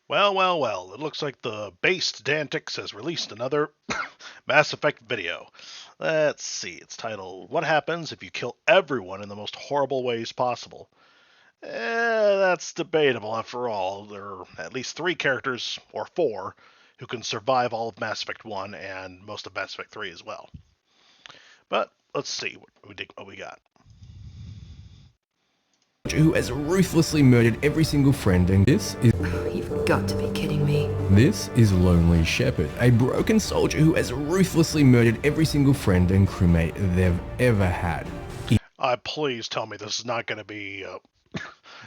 Well, well, well, it looks like the based Dantix has released another Mass Effect video. Let's see, it's titled What Happens If You Kill Everyone in the Most Horrible Ways Possible? That's debatable after all. There are at least three characters, or four, who can survive all of Mass Effect 1 and most of Mass Effect 3 as well. But let's see what we got. Who has ruthlessly murdered every single friend, and You've got to be kidding me. this is Lonely Shepherd, a broken soldier who has ruthlessly murdered every single friend and crewmate they've ever had. Please tell me this is not going to be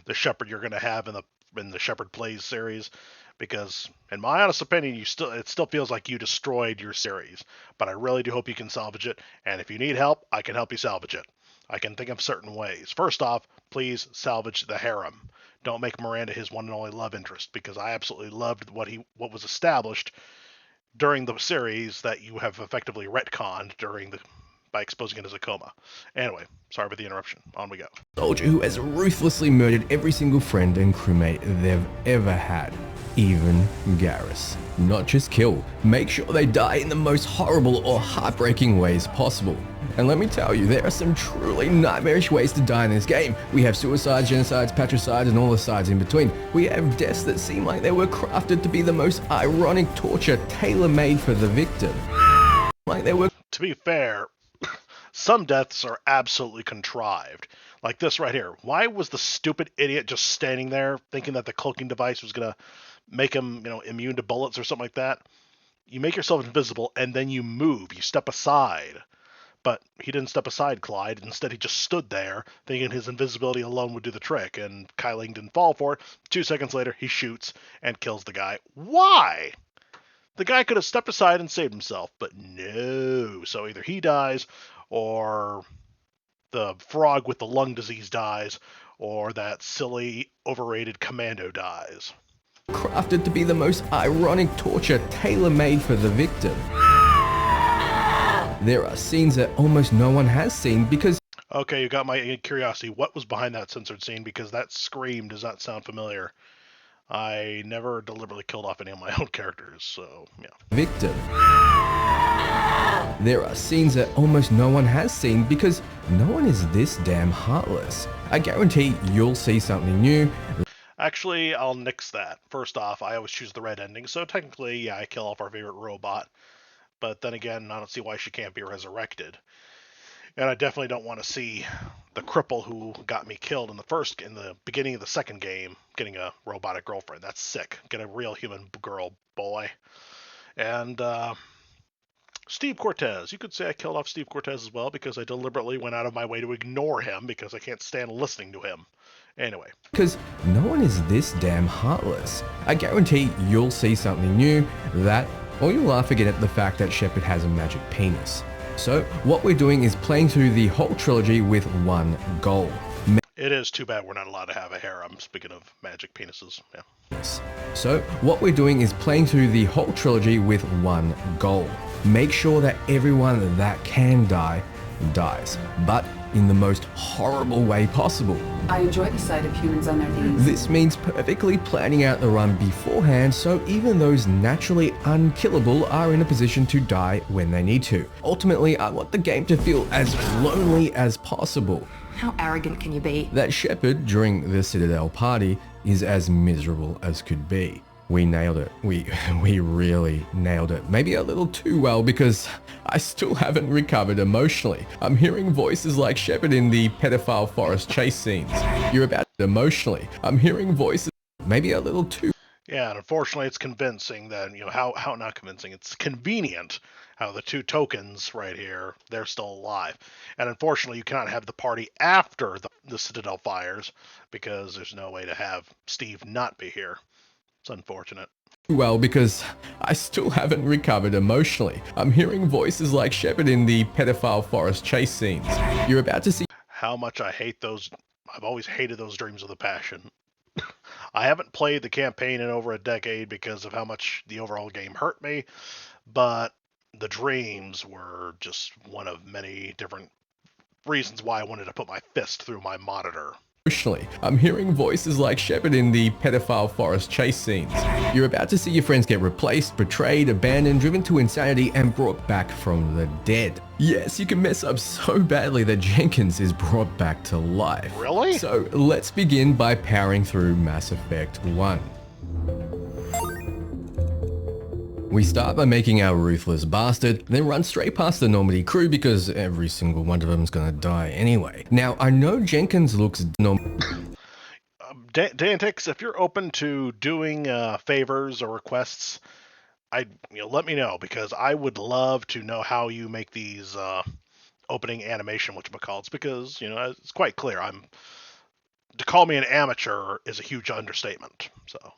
the Shepard you're going to have in the Shepard Plays series, because in my honest opinion, it still feels like you destroyed your series. But I really do hope you can salvage it, and if you need help, I can help you salvage it. I can think of certain ways. First off, please salvage the harem. Don't make Miranda his one and only love interest, because I absolutely loved what was established during the series that you have effectively retconned by exposing it as a coma. Anyway, sorry for the interruption. On we go. Soldier who has ruthlessly murdered every single friend and crewmate they've ever had. Even Garrus. Not just kill, make sure they die in the most horrible or heartbreaking ways possible. And let me tell you, there are some truly nightmarish ways to die in this game. We have suicides, genocides, patricides, and all the sides in between. We have deaths that seem like they were crafted to be the most ironic torture tailor-made for the victim. Like they were. To be fair, some deaths are absolutely contrived. Like this right here. Why was the stupid idiot just standing there thinking that the cloaking device was going to make him, immune to bullets or something like that? You make yourself invisible and then you move. You step aside. But he didn't step aside, Clyde. Instead, he just stood there, thinking his invisibility alone would do the trick. And Kai Ling didn't fall for it. 2 seconds later, he shoots and kills the guy. Why? The guy could have stepped aside and saved himself, but no. So either he dies, or the frog with the lung disease dies, or that silly, overrated commando dies. Crafted to be the most ironic torture tailor-made for the victim. There are scenes that almost no one has seen because... Okay, you got my curiosity. What was behind that censored scene? Because that scream does not sound familiar. I never deliberately killed off any of my own characters, so yeah. Victim. There are scenes that almost no one has seen because no one is this damn heartless. I guarantee you'll see something new. Actually, I'll nix that. First off, I always choose the red ending, so technically, yeah, I kill off our favorite robot. But then again, I don't see why she can't be resurrected. And I definitely don't want to see the cripple who got me killed in the beginning of the second game getting a robotic girlfriend. That's sick. Get a real human girl, boy. And Steve Cortez. You could say I killed off Steve Cortez as well because I deliberately went out of my way to ignore him because I can't stand listening to him. Anyway. Because no one is this damn heartless. I guarantee you'll see something new, or you'll laugh again at the fact that Shepard has a magic penis. So what we're doing is playing through the whole trilogy with one goal. It is too bad we're not allowed to have a harem, speaking of magic penises. Yeah. So what we're doing is playing through the whole trilogy with one goal. Make sure that everyone that can die, dies. But in the most horrible way possible. I enjoy the sight of humans on their knees. This means perfectly planning out the run beforehand so even those naturally unkillable are in a position to die when they need to. Ultimately, I want the game to feel as lonely as possible. How arrogant can you be? That Shepard, during the Citadel party, is as miserable as could be. We nailed it. We really nailed it. Maybe a little too well because I still haven't recovered emotionally. I'm hearing voices like Shepard in the pedophile forest chase scenes. You're about emotionally. I'm hearing voices maybe a little too... Yeah, and unfortunately it's convincing that, how not convincing, it's convenient how the two tokens right here, they're still alive. And unfortunately you cannot have the party after the Citadel fires because there's no way to have Steve not be here. It's unfortunate. Well, because I still haven't recovered emotionally. I'm hearing voices like Shepard in the pedophile forest chase scenes. You're about to see how much I hate those. I've always hated those dreams of the passion. I haven't played the campaign in over a decade because of how much the overall game hurt me, but the dreams were just one of many different reasons why I wanted to put my fist through my monitor. emotionally. I'm hearing voices like Shepard in the pedophile forest chase scenes. You're about to see your friends get replaced, betrayed, abandoned, driven to insanity, and brought back from the dead. Yes, you can mess up so badly that Jenkins is brought back to life. Really? So let's begin by powering through Mass Effect 1. We start by making our ruthless bastard, then run straight past the Normandy crew because every single one of them is gonna die anyway. Now, I know Jenkins looks Dantix, if you're open to doing favors or requests, let me know, because I would love to know how you make these opening animation whatchamacallits, because it's quite clear. To call me an amateur is a huge understatement. So.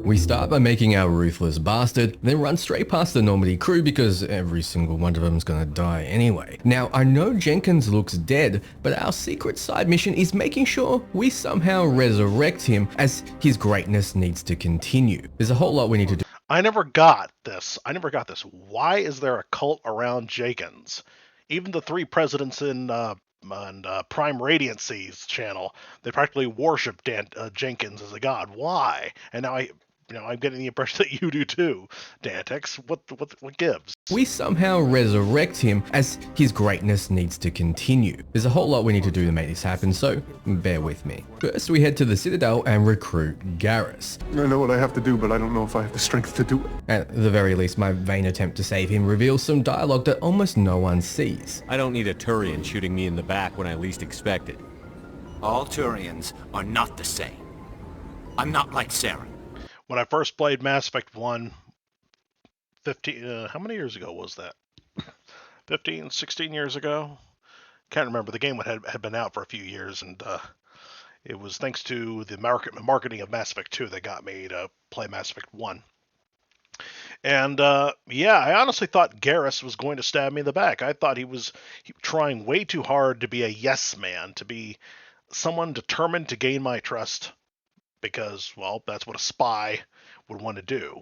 We start by making our ruthless bastard, then run straight past the Normandy crew because every single one of them is gonna die anyway. Now, I know Jenkins looks dead, but our secret side mission is making sure we somehow resurrect him, as his greatness needs to continue. There's a whole lot we need to do. I never got this. Why is there a cult around Jenkins? Even the three presidents in Prime Radiancy's channel, they practically worship Jenkins as a god. Why? And now I'm getting the impression that you do too, Dantex. What gives? We somehow resurrect him, as his greatness needs to continue. There's a whole lot we need to do to make this happen, so bear with me. First, we head to the Citadel and recruit Garrus. I know what I have to do, but I don't know if I have the strength to do it. At the very least, my vain attempt to save him reveals some dialogue that almost no one sees. I don't need a Turian shooting me in the back when I least expect it. All Turians are not the same. I'm not like Saren. When I first played Mass Effect 1, 15, how many years ago was that? 15, 16 years ago? Can't remember. The game had been out for a few years, and it was thanks to the marketing of Mass Effect 2 that got me to play Mass Effect 1. And I honestly thought Garrus was going to stab me in the back. I thought he was trying way too hard to be a yes man, to be someone determined to gain my trust. Because, well, that's what a spy would want to do,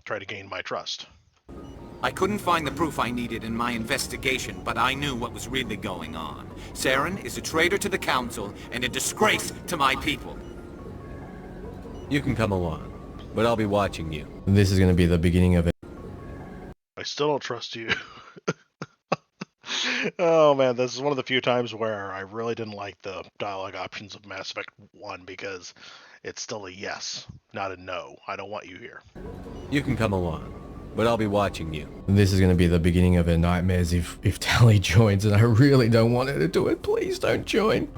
try to gain my trust. I couldn't find the proof I needed in my investigation, but I knew what was really going on. Saren is a traitor to the Council and a disgrace to my people. You can come along, but I'll be watching you. This is going to be the beginning of it. I still don't trust you. Oh man, this is one of the few times where I really didn't like the dialogue options of Mass Effect 1, because it's still a yes, not a no. I don't want you here. You can come along, but I'll be watching you. This is going to be the beginning of her nightmares if Tali joins, and I really don't want her to do it. Please don't join.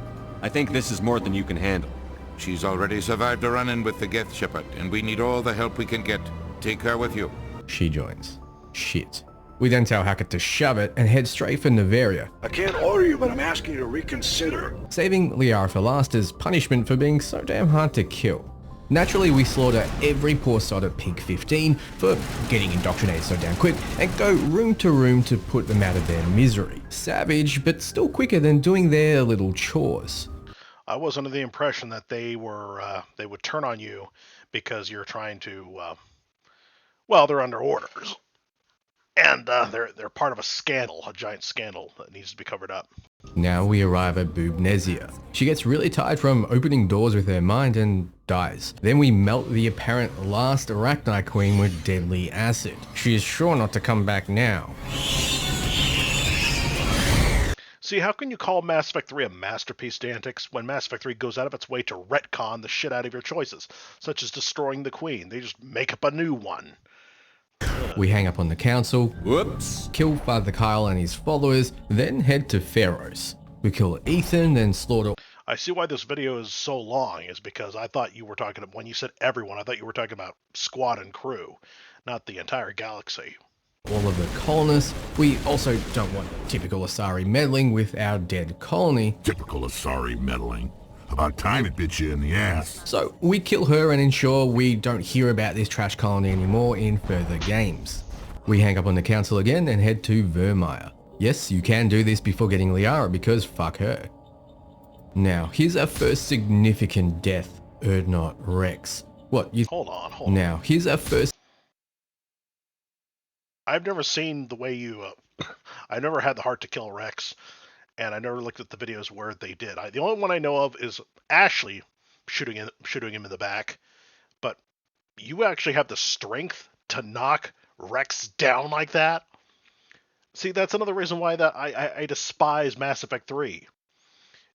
I think this is more than you can handle. She's already survived a run-in with the Geth Shepard, and we need all the help we can get. Take her with you. She joins. Shit. We then tell Hackett to shove it and head straight for Neveria. I can't order you, but I'm asking you to reconsider. Saving Liara for last as punishment for being so damn hard to kill. Naturally, we slaughter every poor sod at Pig 15 for getting indoctrinated so damn quick, and go room to room to put them out of their misery. Savage, but still quicker than doing their little chores. I was under the impression that they would turn on you because you're trying to, they're under orders. And they're part of a scandal, a giant scandal that needs to be covered up. Now we arrive at Boobnesia. She gets really tired from opening doors with her mind and dies. Then we melt the apparent last Arachni Queen with deadly acid. She is sure not to come back now. See, how can you call Mass Effect 3 a masterpiece, Dantix, when Mass Effect 3 goes out of its way to retcon the shit out of your choices, such as destroying the Queen? They just make up a new one. We hang up on the council, Whoops. kill Father Kyle and his followers, then head to Pharaohs. We kill Ethan, then slaughter... I see why this video is so long, is because I thought you were talking, when you said everyone, I thought you were talking about squad and crew, not the entire galaxy. all of the colonists. We also don't want typical Asari meddling with our dead colony. Typical Asari meddling. About time it bit you in the ass. So we kill her and ensure we don't hear about this trash colony anymore in further games. We hang up on the council again and head to Vermeer. Yes, you can do this before getting Liara because fuck her. Now, here's our first significant death, Urdnot Rex. What, you... Hold on. Now, here's our first... I've never seen the way you... I've never had the heart to kill Rex. and I never looked at the videos where they did. The only one I know of is Ashley shooting him in the back, but you actually have the strength to knock Rex down like that? See, that's another reason why that I despise Mass Effect 3.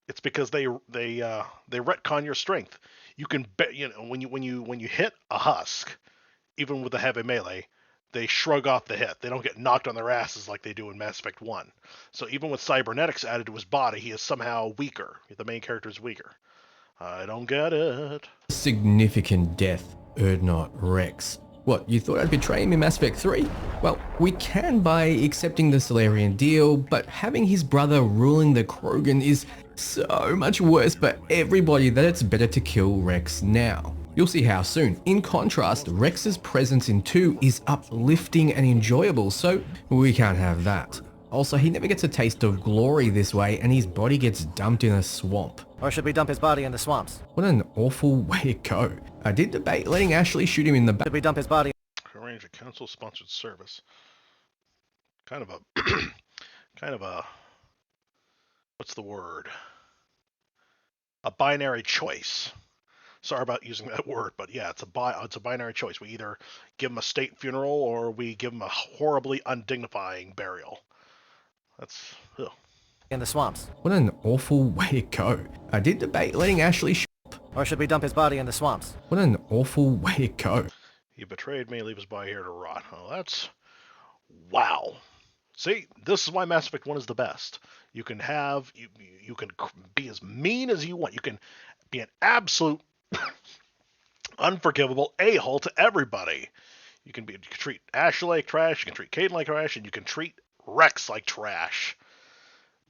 It's because they retcon your strength. You can when you hit a husk, even with the heavy melee, they shrug off the hit. They don't get knocked on their asses like they do in Mass Effect 1. So even with cybernetics added to his body, he is somehow weaker. The main character is weaker. I don't get it. Significant death, Erdnot Rex. What, you thought I'd betray him in Mass Effect 3? Well, we can by accepting the Solarian deal, but having his brother ruling the Krogan is so much worse for everybody that it's better to kill Rex now. You'll see how soon. In contrast, Rex's presence in 2 is uplifting and enjoyable, so we can't have that. Also, he never gets a taste of glory this way, and his body gets dumped in a swamp. Or should we dump his body in the swamps? What an awful way to go. I did debate letting Ashley shoot him in the back. Should we dump his body? Arrange a council-sponsored service. Kind of a, what's the word? A binary choice. Sorry about using that word, but yeah, it's a binary choice. We either give him a state funeral or we give him a horribly undignifying burial. That's ugh. In the swamps. What an awful way to go. I did debate letting Ashley shoot. Or should we dump his body in the swamps? What an awful way to go. He betrayed me, leave his body here to rot. Oh, that's... wow. See, this is why Mass Effect 1 is the best. You can have... You can be as mean as you want. You can be an absolute... unforgivable a-hole to everybody. You can treat Ashley like trash, you can treat Kaidan like trash, and you can treat Rex like trash.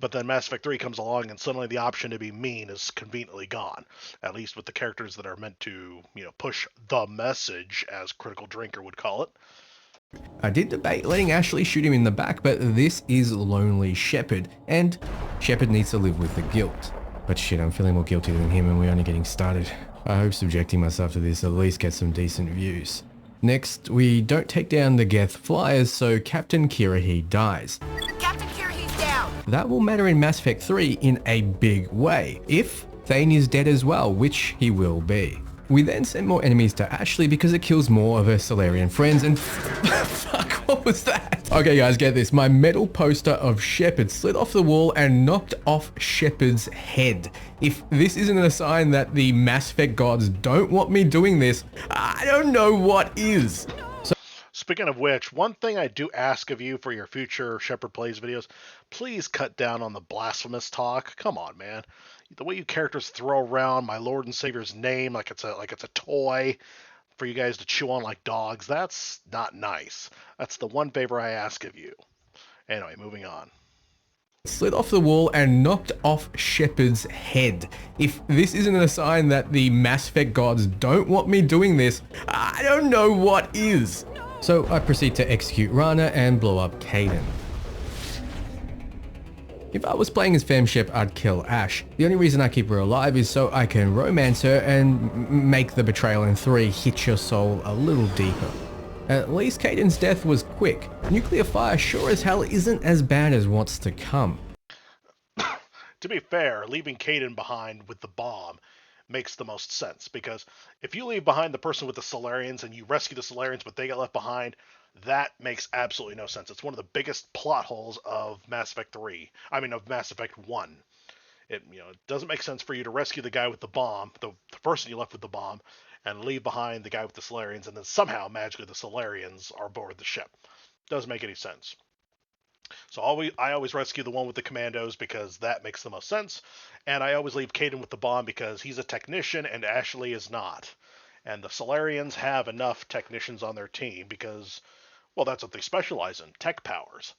But then Mass Effect 3 comes along and suddenly the option to be mean is conveniently gone. At least with the characters that are meant to, push the message, as Critical Drinker would call it. I did debate letting Ashley shoot him in the back, but this is Lonely Shepard, and Shepard needs to live with the guilt. But shit, I'm feeling more guilty than him and we're only getting started. I hope subjecting myself to this at least gets some decent views. Next, we don't take down the Geth flyers, so Captain Kirahi dies. Captain Kirahi's down! That will matter in Mass Effect 3 in a big way, if Thane is dead as well, which he will be. We then send more enemies to Ashley because it kills more of her Solarian friends and fuck, what was that? Okay guys, get this. My metal poster of Shepard slid off the wall and knocked off Shepard's head. If this isn't a sign that the Mass Effect gods don't want me doing this, I don't know what is. Speaking of which, one thing I do ask of you for your future Shepard Plays videos, please cut down on the blasphemous talk. Come on, man. The way you characters throw around my Lord and Savior's name like it's a toy for you guys to chew on like dogs, that's not nice. That's the one favor I ask of you. Anyway, moving on. Slid off the wall and knocked off Shepard's head. If this isn't a sign that the Mass Effect gods don't want me doing this, I don't know what is. So I proceed to execute Rana and blow up Kaidan. If I was playing as FemShep, I'd kill Ash. The only reason I keep her alive is so I can romance her and make the betrayal in 3 hit your soul a little deeper. At least Kaidan's death was quick. Nuclear fire sure as hell isn't as bad as what's to come. To be fair, leaving Kaidan behind with the bomb makes the most sense, because if you leave behind the person with the Solarians and you rescue the Solarians but they get left behind, that makes absolutely no sense. It's one of the biggest plot holes of Mass Effect 3. I mean, of Mass Effect 1. It doesn't make sense for you to rescue the guy with the bomb, the person you left with the bomb, and leave behind the guy with the Solarians, and then somehow magically the Solarians are aboard the ship. Doesn't make any sense. So I always rescue the one with the commandos because that makes the most sense, and I always leave Kaidan with the bomb because he's a technician and Ashley is not. And the Solarians have enough technicians on their team because, well, that's what they specialize in, tech powers.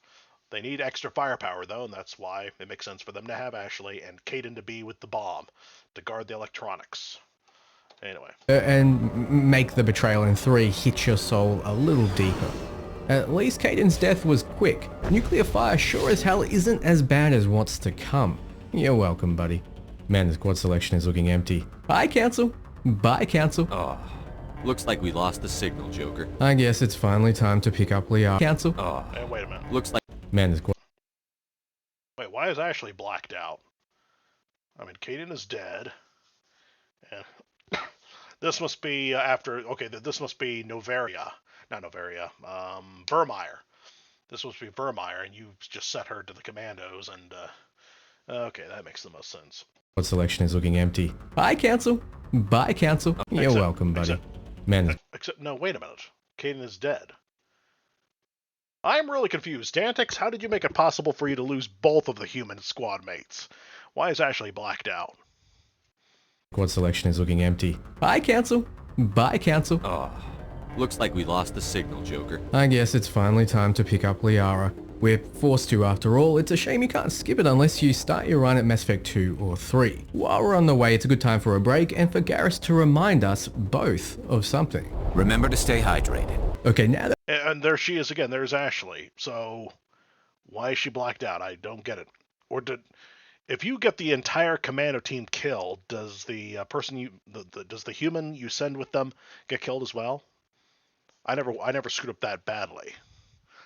They need extra firepower, though, and that's why it makes sense for them to have Ashley and Kaidan to be with the bomb, to guard the electronics. Anyway. And make the betrayal in 3 hit your soul a little deeper. At least Kaidan's death was quick. Nuclear fire sure as hell isn't as bad as what's to come. You're welcome, buddy. Man, the squad selection is looking empty. Bye, Council. Bye, Council. Oh, looks like we lost the signal, Joker. I guess it's finally time to pick up Liara. Council. Oh, Hey, wait a minute. looks like... Man, the squad... Wait, why Why is Ashley blacked out? I mean, Kaden is dead. And this must be after. Okay, this must be Novaria, not Novaria. Vermeer. This must be Vermeer, and you just set her to the commandos. And okay, that makes the most sense. What selection is looking empty? Bye, Council. Bye, Council. You're welcome, buddy. Except, no, wait a minute. Kaden is dead. I'm really confused. Dantix, how did you make it possible for you to lose both of the human squad mates? Why is Ashley blacked out? What selection is looking empty? Bye, Council. Bye, Council. Oh, looks like we lost the signal, Joker. I guess it's finally time to pick up Liara. We're forced to after all. It's a shame you can't skip it unless you start your run at Mass Effect 2 or 3. While we're on the way, it's a good time for a break and for Garrus to remind us both of something. Remember to stay hydrated. Okay, now that... And there she is again. There's Ashley. So why is she blacked out? I don't get it. Or if you get the entire commando team killed, does the does the human you send with them get killed as well? I never screwed up that badly,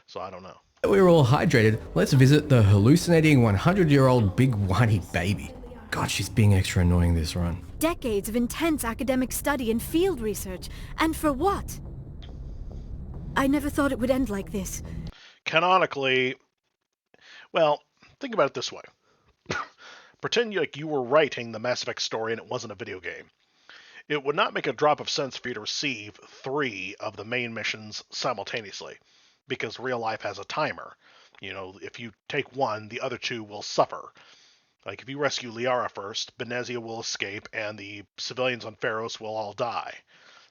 so I don't know. We're all hydrated, let's visit the hallucinating 100-year-old big whiny baby. God, she's being extra annoying this run. Decades of intense academic study and field research, and for what? I never thought it would end like this. Canonically, well, think about it this way. Pretend you were writing the Mass Effect story and it wasn't a video game. It would not make a drop of sense for you to receive 3 of the main missions simultaneously, because real life has a timer. You know, if you take one, the other 2 will suffer. Like, if you rescue Liara first, Benezia will escape, and the civilians on Pharos will all die.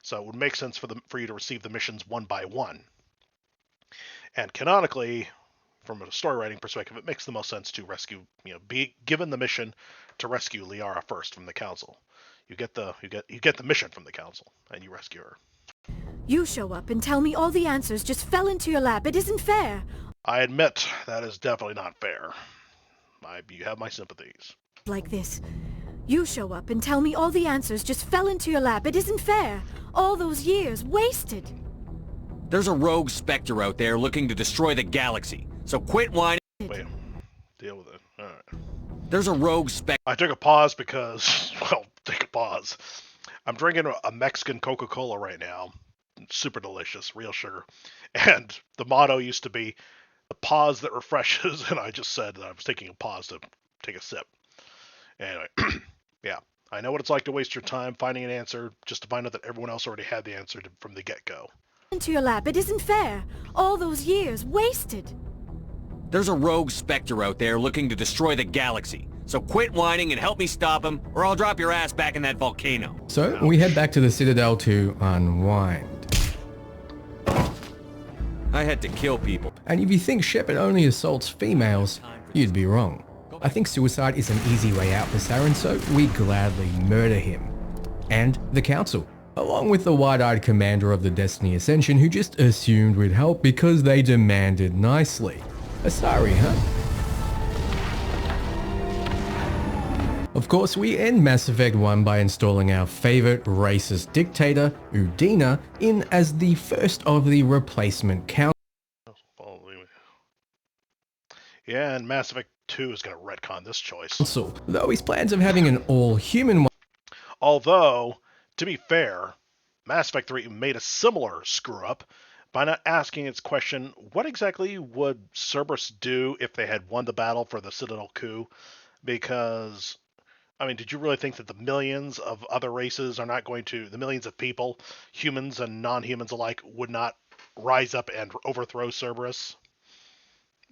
So it would make sense for you to receive the missions one by one. And canonically, from a story writing perspective, it makes the most sense to rescue, be given the mission to rescue Liara first from the Council. You get the mission from the Council, and you rescue her. You show up and tell me all the answers just fell into your lap. It isn't fair. I admit that is definitely not fair. You have my sympathies. Like this. You show up and tell me all the answers just fell into your lap. It isn't fair. All those years wasted. There's a rogue Spectre out there looking to destroy the galaxy. So quit whining. Wait, deal with it. All right. There's a rogue Spectre. I took a pause because, well, take a pause. I'm drinking a Mexican Coca-Cola right now. Super delicious, real sugar. And the motto used to be, the pause that refreshes, and I just said that I was taking a pause to take a sip. Anyway, yeah, I know what it's like to waste your time finding an answer just to find out that everyone else already had the answer from the get-go. Into your lap. It isn't fair. All those years wasted. There's a rogue Spectre out there looking to destroy the galaxy. So quit whining and help me stop him, or I'll drop your ass back in that volcano. So we head back to the Citadel to unwind. I had to kill people. And if you think Shepard only assaults females, you'd be wrong. I think suicide is an easy way out for Saren, so we gladly murder him. And the Council, along with the wide-eyed commander of the Destiny Ascension who just assumed we'd help because they demanded nicely. Asari, huh? Of course, we end Mass Effect 1 by installing our favorite racist dictator, Udina, in as the first of the replacement council. Yeah, and Mass Effect 2 is going to retcon this choice. Though his plans of having an all-human one. Although, to be fair, Mass Effect 3 made a similar screw-up by not asking its question, what exactly would Cerberus do if they had won the battle for the Citadel coup? Because, I mean, did you really think that the millions of other races are not going to, the millions of people, humans and non-humans alike, would not rise up and overthrow Cerberus?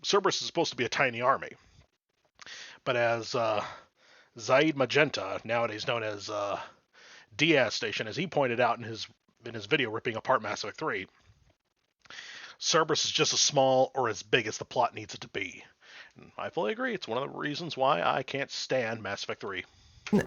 Cerberus is supposed to be a tiny army. But as Zaid Magenta, nowadays known as Diaz Station, as he pointed out in his video ripping apart Mass Effect 3, Cerberus is just as small or as big as the plot needs it to be. And I fully agree. It's one of the reasons why I can't stand Mass Effect 3.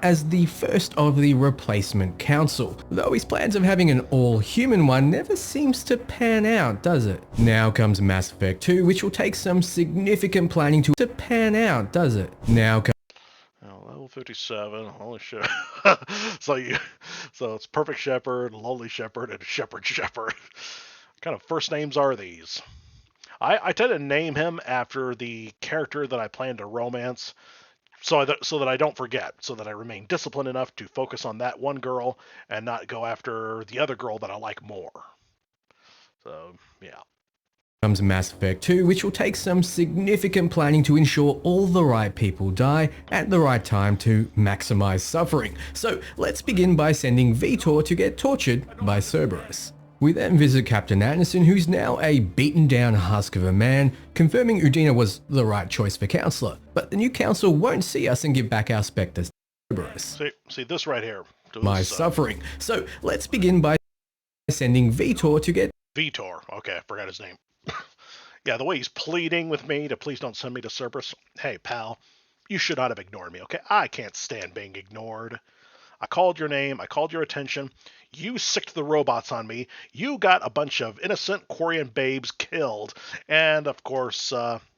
As the first of the replacement council, though his plans of having an all-human one never seems to pan out, does it? Now comes Mass Effect 2, which will take some significant planning to pan out, does it? Now comes... Oh, level 57, holy shit. So it's Perfect Shepherd, Lonely Shepherd, and Shepherd Shepherd. What kind of first names are these? I tend to name him after the character that I plan to romance, so that I don't forget, so that I remain disciplined enough to focus on that one girl and not go after the other girl that I like more. So, yeah. Comes Mass Effect 2, which will take some significant planning to ensure all the right people die at the right time to maximize suffering. So let's begin by sending Vitor to get tortured by Cerberus. We then visit Captain Anderson, who's now a beaten down husk of a man, confirming Udina was the right choice for Counselor. But the new Council won't see us and give back our Spectre to Cerberus. See this right here. My suffering. So let's begin by sending Vitor to get... Vitor. Okay, I forgot his name. Yeah, the way he's pleading with me to please don't send me to Cerberus. Hey, pal, you should not have ignored me, okay? I can't stand being ignored. I called your name. I called your attention. You sicked the robots on me. You got a bunch of innocent Quarian babes killed. And, of course,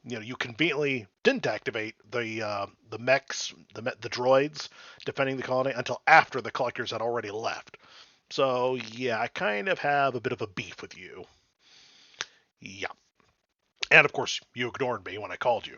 you conveniently didn't activate the mechs, the droids defending the colony until after the collectors had already left. So, yeah, I kind of have a bit of a beef with you. Yeah. And, of course, you ignored me when I called you.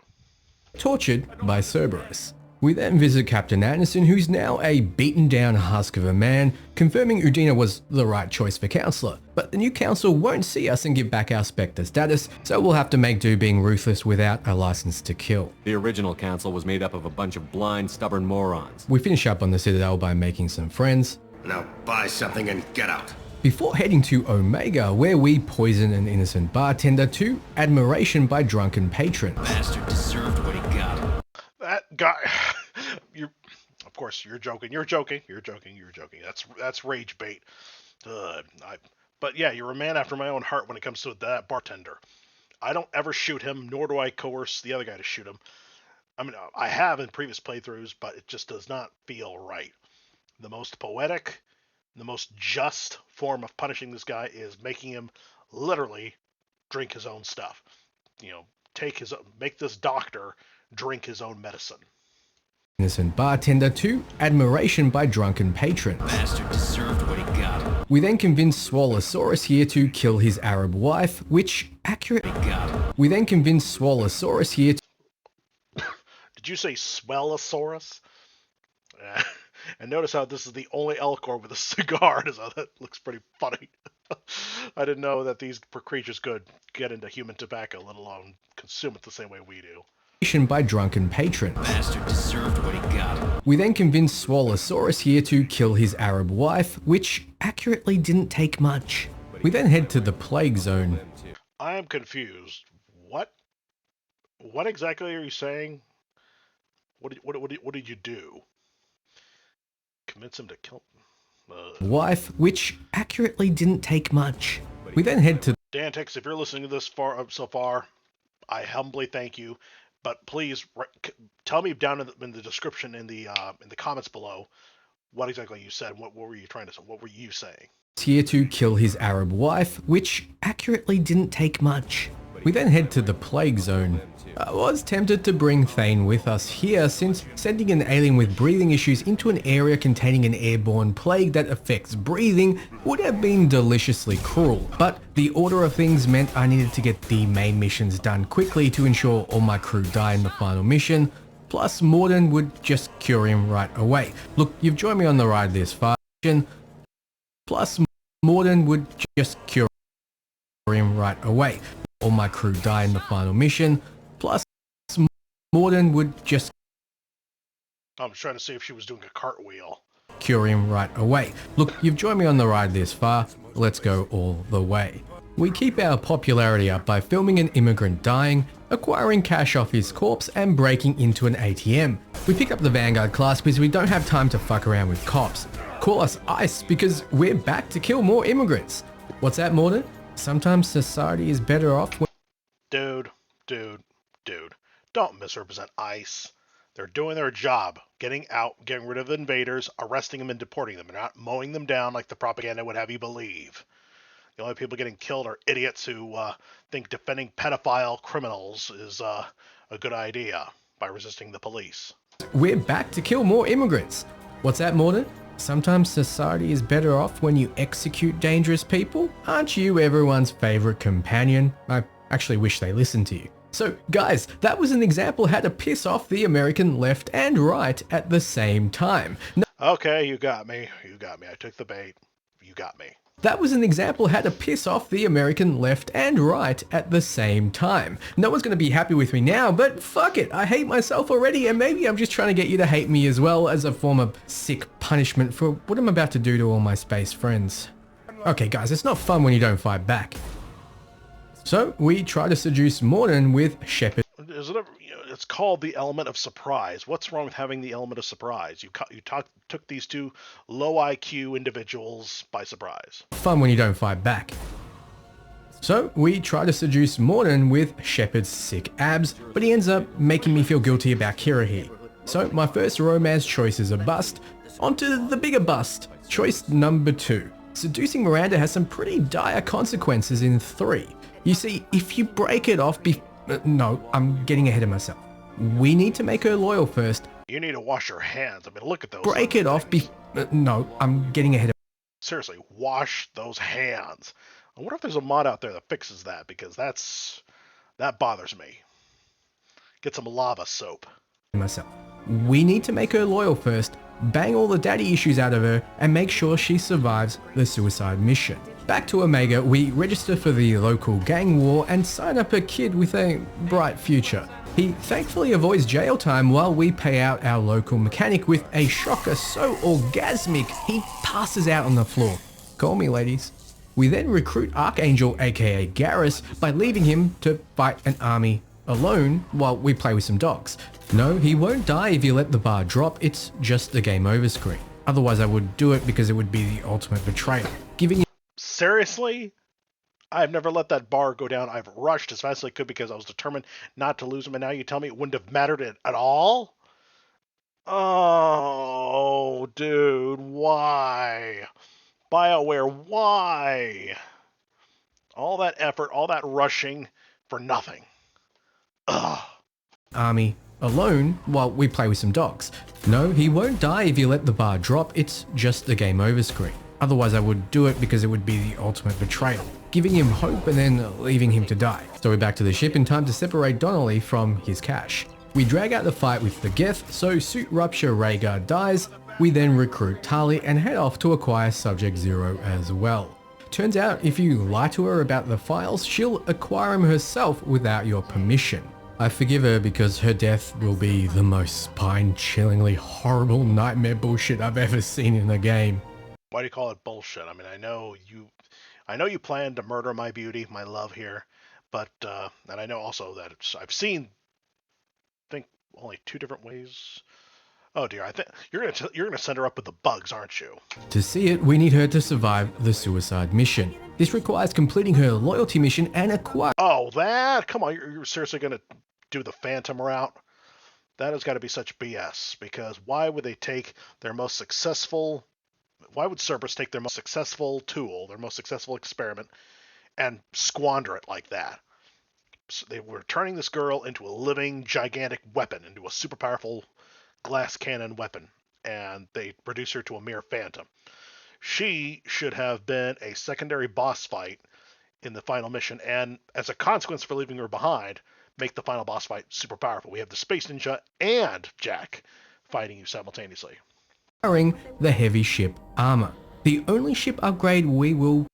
Tortured by Cerberus. We then visit Captain Anderson, who's now a beaten down husk of a man, confirming Udina was the right choice for Counselor. But the new Council won't see us and give back our Spectre status, so we'll have to make do being ruthless without a license to kill. The original Council was made up of a bunch of blind, stubborn morons. We finish up on the Citadel by making some friends. Now buy something and get out. Before heading to Omega, where we poison an innocent bartender to admiration by drunken patron. Bastard deserved what he got. That guy, of course, you're joking. That's rage bait. But yeah, you're a man after my own heart when it comes to that bartender. I don't ever shoot him, nor do I coerce the other guy to shoot him. I mean, I have in previous playthroughs, but it just does not feel right. The most poetic, the most just form of punishing this guy is making him literally drink his own stuff. Make this doctor drink his own medicine. Innocent bartender to admiration by drunken patron. Bastard deserved what he got. We then convince Swallosaurus here to kill his Arab wife, which accurately got. We then convince Swallosaurus here to... Did you say Swellosaurus? And notice how this is the only Elcor with a cigar. That looks pretty funny. I didn't know that these creatures could get into human tobacco, let alone consume it the same way we do. By drunken patron. Bastard deserved what he got. We then convince Swallosaurus here to kill his Arab wife, which accurately didn't take much. We then head to the plague zone. I am confused. What exactly are you saying? What did you do? Convince him to kill wife, which accurately didn't take much. We then head to Dantix. If you're listening to this so far, I humbly thank you. But please tell me down in the description in the comments below what exactly you said. What were you trying to say? What were you saying? Here to kill his Arab wife, which accurately didn't take much. We then head to the plague zone. I was tempted to bring Thane with us here, since sending an alien with breathing issues into an area containing an airborne plague that affects breathing would have been deliciously cruel. But the order of things meant I needed to get the main missions done quickly to ensure all my crew die in the final mission, plus Morden would just cure him right away. Look, you've joined me on the ride this far, plus Morden would just cure him right away. All my crew die in the final mission, plus Morden would just... I'm trying to see if she was doing a cartwheel. Cure him right away. Look, you've joined me on the ride this far, let's go all the way. We keep our popularity up by filming an immigrant dying, acquiring cash off his corpse, and breaking into an ATM. We pick up the Vanguard class because we don't have time to fuck around with cops. Call us ICE because we're back to kill more immigrants. What's that, Morden? Sometimes society is better off when... Dude. Don't misrepresent ICE. They're doing their job. Getting rid of invaders, arresting them and deporting them. They're not mowing them down like the propaganda would have you believe. The only people getting killed are idiots who think defending pedophile criminals is a good idea by resisting the police. We're back to kill more immigrants. What's that, Morden? Sometimes society is better off when you execute dangerous people? Aren't you everyone's favorite companion? I actually wish they listened to you. So guys, that was an example how to piss off the American left and right at the same time. Okay, you got me. You got me. I took the bait. You got me. That was an example how to piss off the American left and right at the same time. No one's going to be happy with me now, but fuck it, I hate myself already, and maybe I'm just trying to get you to hate me as well as a form of sick punishment for what I'm about to do to all my space friends. Okay guys, it's not fun when you don't fight back. So we try to seduce Morden with Shepard. Is it it's called the element of surprise. What's wrong with having the element of surprise? You took these two low IQ individuals by surprise. Fun when you don't fight back. So we try to seduce Morden with Shepard's sick abs, but he ends up making me feel guilty about Kirrahe. So my first romance choice is a bust. Onto the bigger bust. Choice number 2. Seducing Miranda has some pretty dire consequences in 3. You see, if you break it off no, I'm getting ahead of myself. We need to make her loyal first. You need to wash your hands. I mean, look at those. Break it off no, I'm getting ahead of Seriously, wash those hands. I wonder if there's a mod out there that fixes that, because that bothers me. Get some lava soap. myself. We need to make her loyal first, bang all the daddy issues out of her, and make sure she survives the suicide mission. Back to Omega, we register for the local gang war and sign up a kid with a bright future. He thankfully avoids jail time while we pay out our local mechanic with a shocker so orgasmic he passes out on the floor. Call me, ladies. We then recruit Archangel aka Garrus by leaving him to fight an army alone while we play with some dogs. No, he won't die if you let the bar drop, it's just a game over screen. Otherwise I would do it because it would be the ultimate betrayal. Giving you Seriously? I've never let that bar go down. I've rushed as fast as I could because I was determined not to lose him, and now you tell me it wouldn't have mattered at all? Oh, dude, why? BioWare, why? All that effort, all that rushing for nothing. Ugh. Army alone while we play with some dogs. No, he won't die if you let the bar drop, it's just a game over screen. Otherwise I would do it because it would be the ultimate betrayal. Giving him hope and then leaving him to die. So we're back to the ship in time to separate Donnelly from his cache. We drag out the fight with the Geth, so Suit Rupture Rhaegar dies. We then recruit Tali and head off to acquire Subject Zero as well. Turns out if you lie to her about the files, she'll acquire him herself without your permission. I forgive her because her death will be the most spine-chillingly horrible nightmare bullshit I've ever seen in a game. Why do you call it bullshit? I mean, I know you plan to murder my beauty, my love here, but and I know also that I've seen, I think, only 2 different ways. Oh dear, I think you're gonna send her up with the bugs, aren't you? To see it, we need her to survive the suicide mission. This requires completing her loyalty mission and acquire. Oh, that? Come on, you're seriously gonna do the Phantom route? That has got to be such BS. Because why would they take their most successful? Why would Cerberus take their most successful tool, their most successful experiment, and squander it like that? So they were turning this girl into a living, gigantic weapon, into a super powerful glass cannon weapon, and they reduce her to a mere phantom. She should have been a secondary boss fight in the final mission, and as a consequence for leaving her behind, make the final boss fight super powerful. We have the Space Ninja and Jack fighting you simultaneously. The heavy ship armor. The only ship upgrade we will.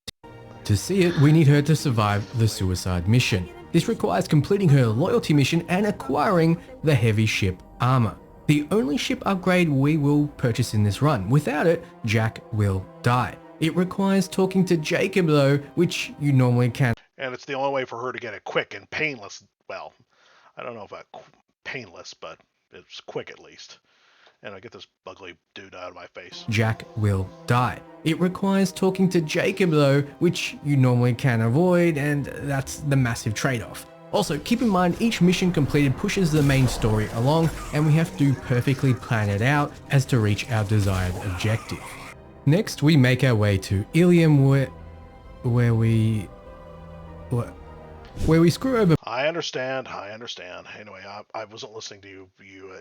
To see it, we need her to survive the suicide mission. This requires completing her loyalty mission and acquiring the heavy ship armor. The only ship upgrade we will purchase in this run. Without it, Jack will die. It requires talking to Jacob though, which you normally can't. And it's the only way for her to get it quick and painless. Well, I don't know if painless, but it's quick at least. And I get this ugly dude out of my face. Jack will die. It requires talking to Jacob though, which you normally can avoid, and that's the massive trade-off. Also, keep in mind each mission completed pushes the main story along, and we have to perfectly plan it out as to reach our desired objective. Next, we make our way to Ilium where we screw over. I understand. Anyway, I wasn't listening to you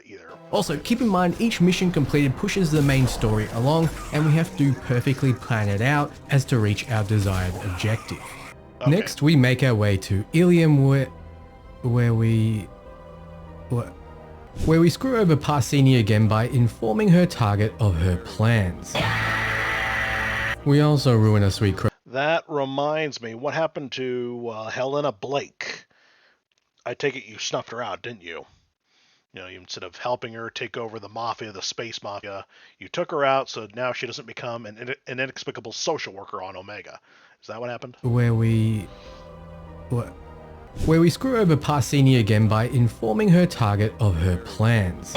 either. Also, keep in mind each mission completed pushes the main story along, and we have to perfectly plan it out as to reach our desired objective. Okay. Next, we make our way to Ilium where we screw over Parsini again by informing her target of her plans. We also ruin a sweet That reminds me, what happened to Helena Blake? I take it you snuffed her out, didn't you? You know, instead of helping her take over the mafia, the space mafia, you took her out, so now she doesn't become an inexplicable social worker on Omega. Is that what happened? Where we screw over Parsini again by informing her target of her plans.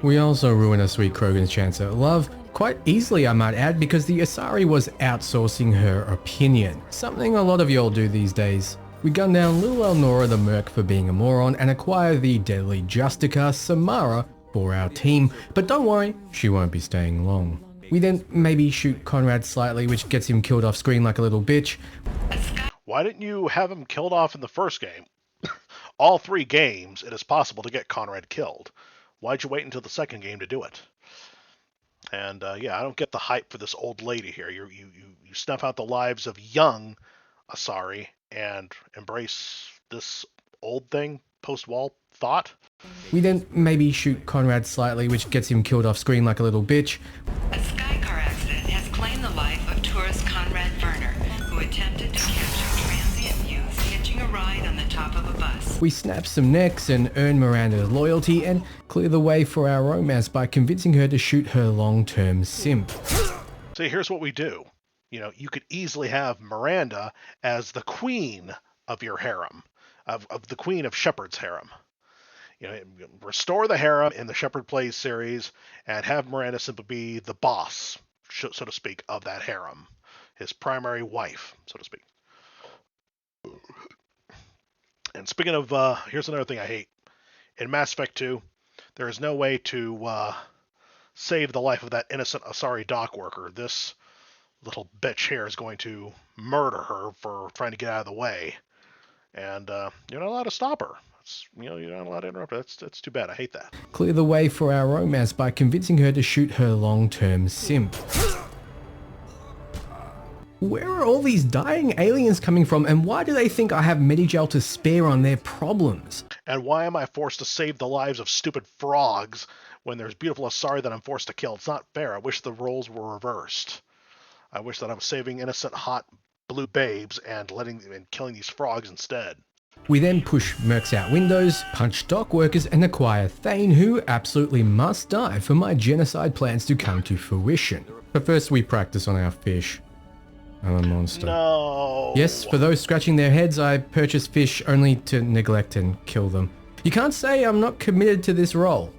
We also ruin a sweet Krogan's chance at love, quite easily I might add, because the Asari was outsourcing her opinion, something a lot of y'all do these days. We gun down little Elnora the Merc for being a moron and acquire the deadly Justica Samara for our team, but don't worry, she won't be staying long. We then maybe shoot Conrad slightly, which gets him killed off screen like a little bitch. Why didn't you have him killed off in the first game? All 3 games, it is possible to get Conrad killed. Why'd you wait until the second game to do it? And yeah, I don't get the hype for this old lady here. You snuff out the lives of young Asari and embrace this old thing, post-wall thought. We then maybe shoot Conrad slightly, which gets him killed off screen like a little bitch. A skycar accident has claimed the life of tourist Conrad Werner, who attempted to capture transient youth hitching a ride on the top of a bus. We snap some necks and earn Miranda's loyalty and clear the way for our romance by convincing her to shoot her long-term simp. See, here's what we do. You know, you could easily have Miranda as the queen of your harem, of the queen of Shepard's harem. You know, restore the harem in the Shepard Plays series and have Miranda simply be the boss, so to speak, of that harem. His primary wife, so to speak. And speaking of, here's another thing I hate. In Mass Effect 2, there is no way to save the life of that innocent Asari dock worker. This little bitch here is going to murder her for trying to get out of the way. And you're not allowed to stop her. You're not allowed to interrupt her. That's too bad. I hate that. Clear the way for our romance by convincing her to shoot her long-term simp. Where are all these dying aliens coming from, and why do they think I have Medigel to spare on their problems? And why am I forced to save the lives of stupid frogs when there's beautiful Asari that I'm forced to kill? It's not fair. I wish the roles were reversed. I wish that I was saving innocent, hot, blue babes and killing these frogs instead. We then push mercs out windows, punch dock workers, and acquire Thane, who absolutely must die for my genocide plans to come to fruition. But first we practice on our fish. I'm a monster. No. Yes, for those scratching their heads, I purchase fish only to neglect and kill them. You can't say I'm not committed to this role.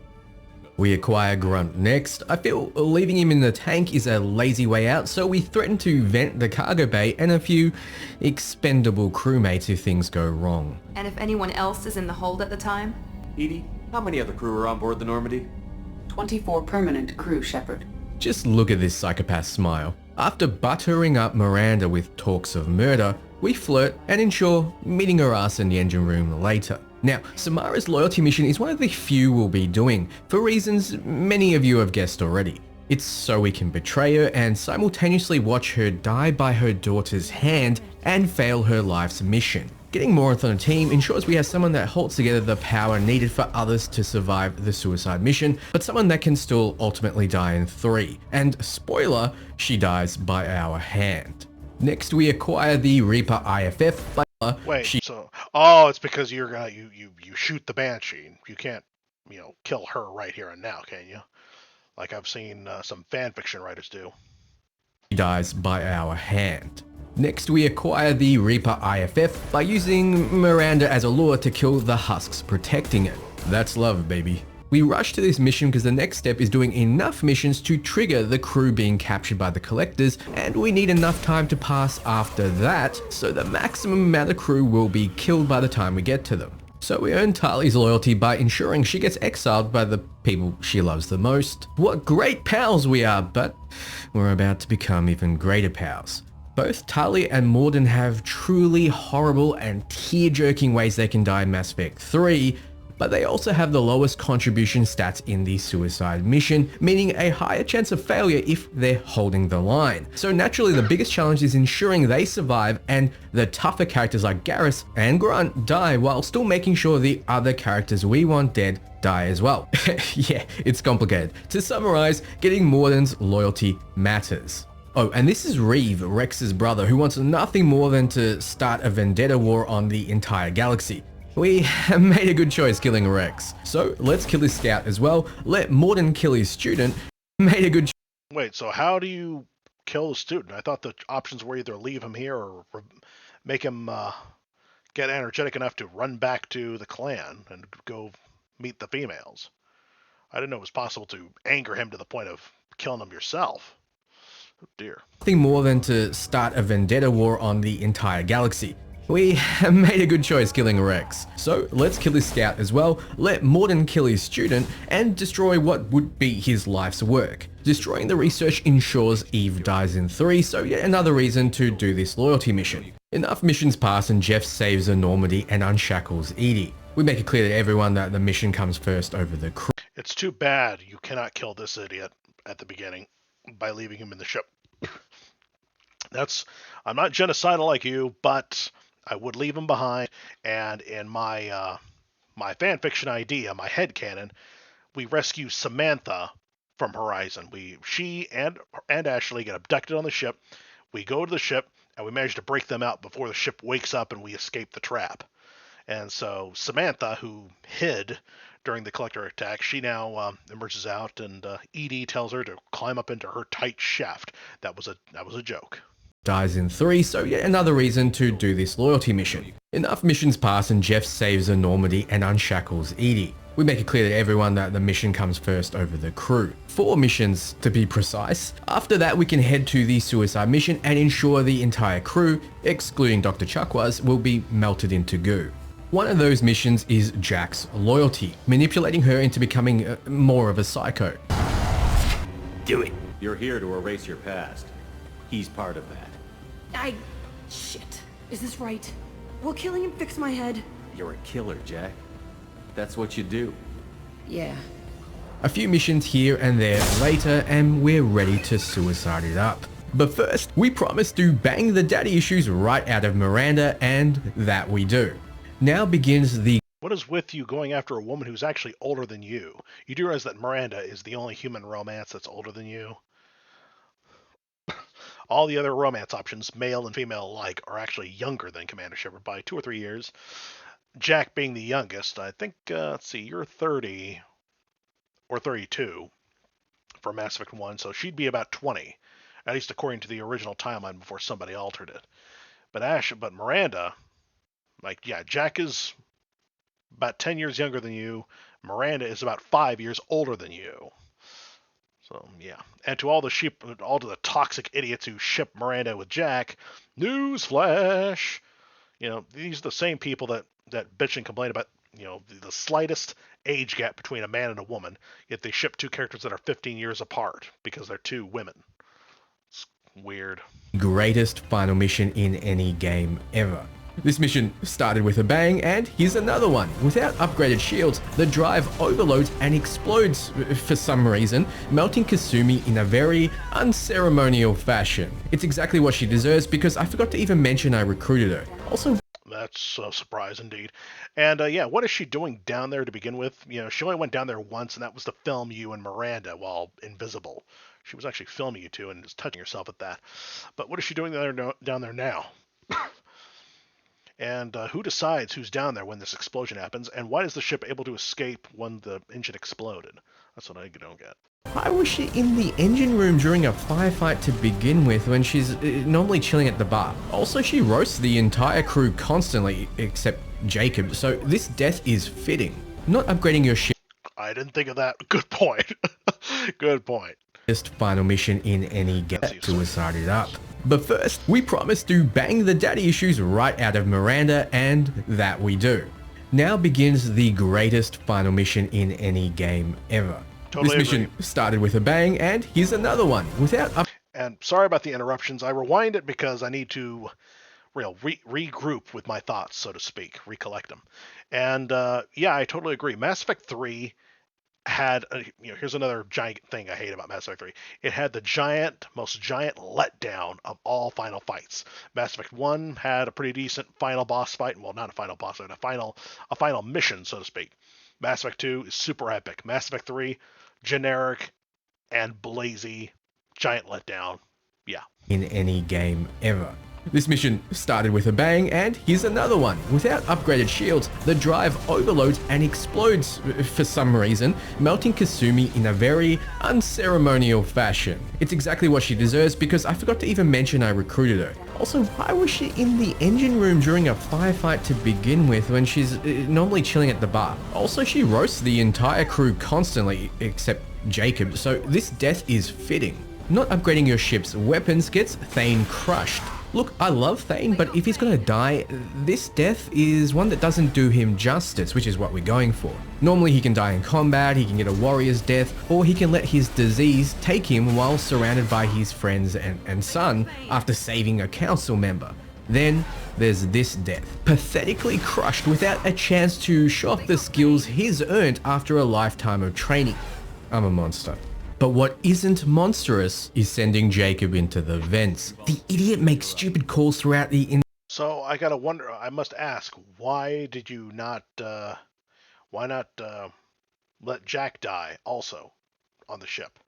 We acquire Grunt next. I feel leaving him in the tank is a lazy way out, so we threaten to vent the cargo bay and a few expendable crewmates if things go wrong. And if anyone else is in the hold at the time? Edie, how many other crew are on board the Normandy? 24 permanent crew, Shepard. Just look at this psychopath smile. After buttering up Miranda with talks of murder, we flirt and ensure meeting her ass in the engine room later. Now, Samara's loyalty mission is one of the few we'll be doing, for reasons many of you have guessed already. It's so we can betray her and simultaneously watch her die by her daughter's hand and fail her life's mission. Getting Morinth on the team ensures we have someone that holds together the power needed for others to survive the suicide mission, but someone that can still ultimately die in 3. And spoiler, she dies by our hand. Next, we acquire the Reaper IFF. Wait, it's because you're gonna you shoot the Banshee. You can't, kill her right here and now, can you? Like I've seen some fan fiction writers do. She dies by our hand. Next, we acquire the Reaper IFF by using Miranda as a lure to kill the husks protecting it. That's love, baby. We rush to this mission because the next step is doing enough missions to trigger the crew being captured by the Collectors, and we need enough time to pass after that, so the maximum amount of crew will be killed by the time we get to them. So we earn Tali's loyalty by ensuring she gets exiled by the people she loves the most. What great pals we are, but we're about to become even greater pals. Both Tali and Morden have truly horrible and tear-jerking ways they can die in Mass Effect 3, but they also have the lowest contribution stats in the suicide mission, meaning a higher chance of failure if they're holding the line. So naturally the biggest challenge is ensuring they survive and the tougher characters like Garrus and Grunt die while still making sure the other characters we want dead die as well. Yeah, it's complicated. To summarize, getting Morden's loyalty matters. Oh, and this is Reeve, Rex's brother, who wants nothing more than to start a vendetta war on the entire galaxy. We made a good choice killing Rex. So let's kill his scout as well, let Morden kill his student. Made a good Wait, so how do you kill the student? I thought the options were either leave him here or make him get energetic enough to run back to the clan and go meet the females. I didn't know it was possible to anger him to the point of killing him yourself. Oh dear. Nothing more than to start a vendetta war on the entire galaxy. We made a good choice killing Rex. So let's kill his scout as well, let Morden kill his student, and destroy what would be his life's work. Destroying the research ensures Eve dies in 3, so yet another reason to do this loyalty mission. Enough missions pass and Jeff saves a Normandy and unshackles Edie. We make it clear to everyone that the mission comes first over the crew. It's too bad you cannot kill this idiot at the beginning by leaving him in the ship. I'm not genocidal like you, but I would leave him behind, and in my my fanfiction idea, my headcanon, we rescue Samantha from Horizon. She and Ashley get abducted on the ship. We go to the ship, and we manage to break them out before the ship wakes up and we escape the trap. And so Samantha, who hid during the Collector attack, she now emerges out, and Edie tells her to climb up into her tight shaft. That was a joke. Dies in 3, so yet another reason to do this loyalty mission. Enough missions pass and Jeff saves a Normandy and unshackles Edie. We make it clear to everyone that the mission comes first over the crew. 4 missions to be precise. After that we can head to the suicide mission and ensure the entire crew, excluding Dr. Chakwas, will be melted into goo. One of those missions is Jack's loyalty, manipulating her into becoming more of a psycho. Do it. You're here to erase your past. He's part of that. Shit. Is this right? Will killing him fix my head? You're a killer, Jack. That's what you do. Yeah. A few missions here and there later and we're ready to suicide it up. But first, we promise to bang the daddy issues right out of Miranda, and that we do. Now begins the... What is with you going after a woman who's actually older than you? You do realize that Miranda is the only human romance that's older than you? All the other romance options, male and female alike, are actually younger than Commander Shepard by 2 or 3 years. Jack being the youngest, I think, let's see, you're 30 or 32 for Mass Effect 1, so she'd be about 20, at least according to the original timeline before somebody altered it. But Miranda, like, yeah, Jack is about 10 years younger than you. Miranda is about 5 years older than you. So, yeah. And to all the toxic idiots who ship Miranda with Jack, newsflash! You know, these are the same people that bitch and complain about, you know, the slightest age gap between a man and a woman, yet they ship 2 characters that are 15 years apart because they're 2 women. It's weird. Greatest final mission in any game ever. This mission started with a bang, and here's another one. Without upgraded shields, the drive overloads and explodes for some reason, melting Kasumi in a very unceremonial fashion. It's exactly what she deserves because I forgot to even mention I recruited her. Also, that's a surprise indeed. And yeah, what is she doing down there to begin with? You know, she only went down there once, and that was to film you and Miranda while invisible. She was actually filming you two and just touching herself at that. But what is she doing down there now? And who decides who's down there when this explosion happens? And why is the ship able to escape when the engine exploded? That's what I don't get. Why was she in the engine room during a firefight to begin with when she's normally chilling at the bar? Also, she roasts the entire crew constantly, except Jacob, so this death is fitting. Not upgrading your ship. I didn't think of that. Good point. Good point. Just final mission in any game. Suicide it up. But first, we promise to bang the daddy issues right out of Miranda, and that we do. Now begins the greatest final mission in any game ever. Totally this mission started with a bang, and here's another one. And sorry about the interruptions. I rewind it because I need to regroup with my thoughts, so to speak, recollect them. And yeah, I totally agree. Mass Effect 3 had here's another giant thing I hate about Mass Effect 3. It had the most giant letdown of all final fights. Mass Effect 1 had a pretty decent final boss fight. Well, not a final boss fight, a final mission, so to speak. Mass Effect 2 is super epic. Mass Effect 3, generic and blazy, giant letdown. Yeah. In any game ever. This mission started with a bang, and here's another one. Without upgraded shields, the drive overloads and explodes for some reason, melting Kasumi in a very unceremonial fashion. It's exactly what she deserves because I forgot to even mention I recruited her. Also, why was she in the engine room during a firefight to begin with when she's normally chilling at the bar? Also, she roasts the entire crew constantly, except Jacob, so this death is fitting. Not upgrading your ship's weapons gets Thane crushed. Look, I love Thane, but if he's gonna die, this death is one that doesn't do him justice, which is what we're going for. Normally he can die in combat, he can get a warrior's death, or he can let his disease take him while surrounded by his friends and son after saving a council member. Then there's this death, pathetically crushed without a chance to show off the skills he's earned after a lifetime of training. I'm a monster. But what isn't monstrous is sending Jacob into the vents. The idiot makes stupid calls throughout the So I gotta wonder, I must ask, why did you not, let Jack die also on the ship?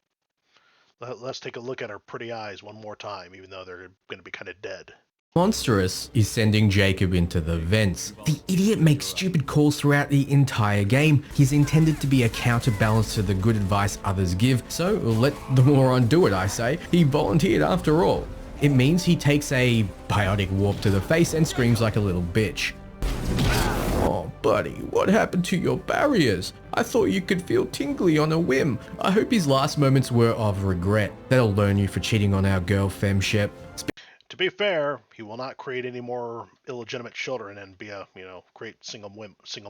Let's take a look at her pretty eyes one more time, even though they're gonna be kind of dead. Monstrous is sending Jacob into the vents. The idiot makes stupid calls throughout the entire game. He's intended to be a counterbalance to the good advice others give, so let the moron do it, I say. He volunteered after all. It means he takes a biotic warp to the face and screams like a little bitch. Oh, buddy, what happened to your barriers? I thought you could feel tingly on a whim. I hope his last moments were of regret. That'll learn you for cheating on our girl, Femshep. To be fair, he will not create any more illegitimate children and be create single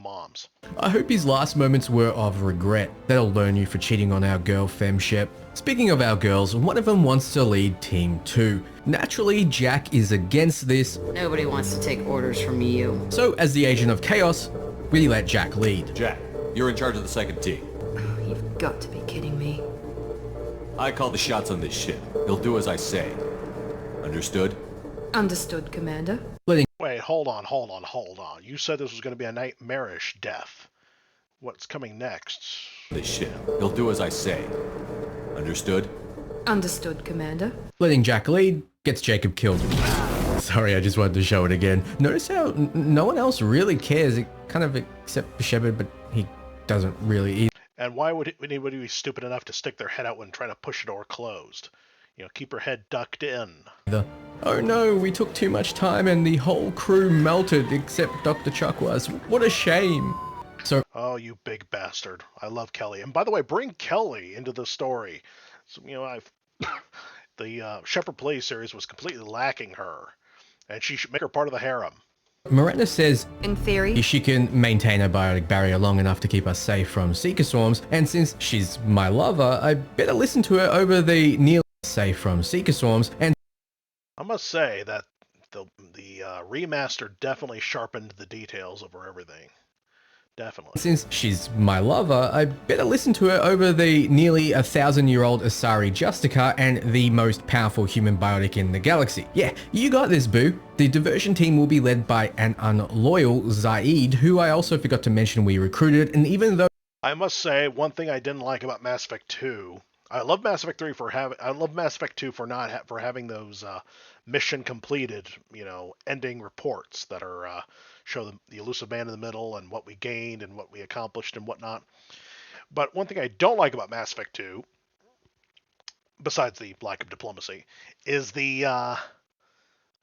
moms. I hope his last moments were of regret. That'll learn you for cheating on our girl, Femshep. Speaking of our girls, one of them wants to lead Team 2. Naturally, Jack is against this. Nobody wants to take orders from you. So, as the agent of chaos, we let Jack lead. Jack, you're in charge of the second team. Oh, you've got to be kidding me. I call the shots on this ship. He'll do as I say. Understood? Understood, Commander. Wait, hold on. You said this was going to be a nightmarish death. What's coming next? This ship. He'll do as I say. Understood? Understood, Commander. Letting Jack lead gets Jacob killed. Sorry, I just wanted to show it again. Notice how no one else really cares, kind of except for Shepard, but he doesn't really either. And why would anybody be stupid enough to stick their head out when trying to push a door closed? Keep her head ducked in. Oh no, we took too much time and the whole crew melted except Dr. Chuck was. What a shame. So, oh, you big bastard. I love Kelly. And by the way, bring Kelly into the story. So, the Shepard Police series was completely lacking her. And she should make her part of the harem. Miranda says, in theory, she can maintain a biotic barrier long enough to keep us safe from Seeker swarms, and since she's my lover, I better listen to her over the nearly safe from Seeker swarms. And I must say that the remaster definitely sharpened the details over everything. Definitely. Since she's my lover, I better listen to her over the nearly 1,000-year-old Asari Justicar and the most powerful human biotic in the galaxy. Yeah, you got this, boo. The diversion team will be led by an unloyal Zaid, who I also forgot to mention we recruited, and even though I must say, one thing I didn't like about Mass Effect 2, I love Mass Effect 3 I love Mass Effect 2 for for having those mission completed, ending reports that are show the elusive man in the middle and what we gained and what we accomplished and whatnot. But one thing I don't like about Mass Effect 2, besides the lack of diplomacy, is the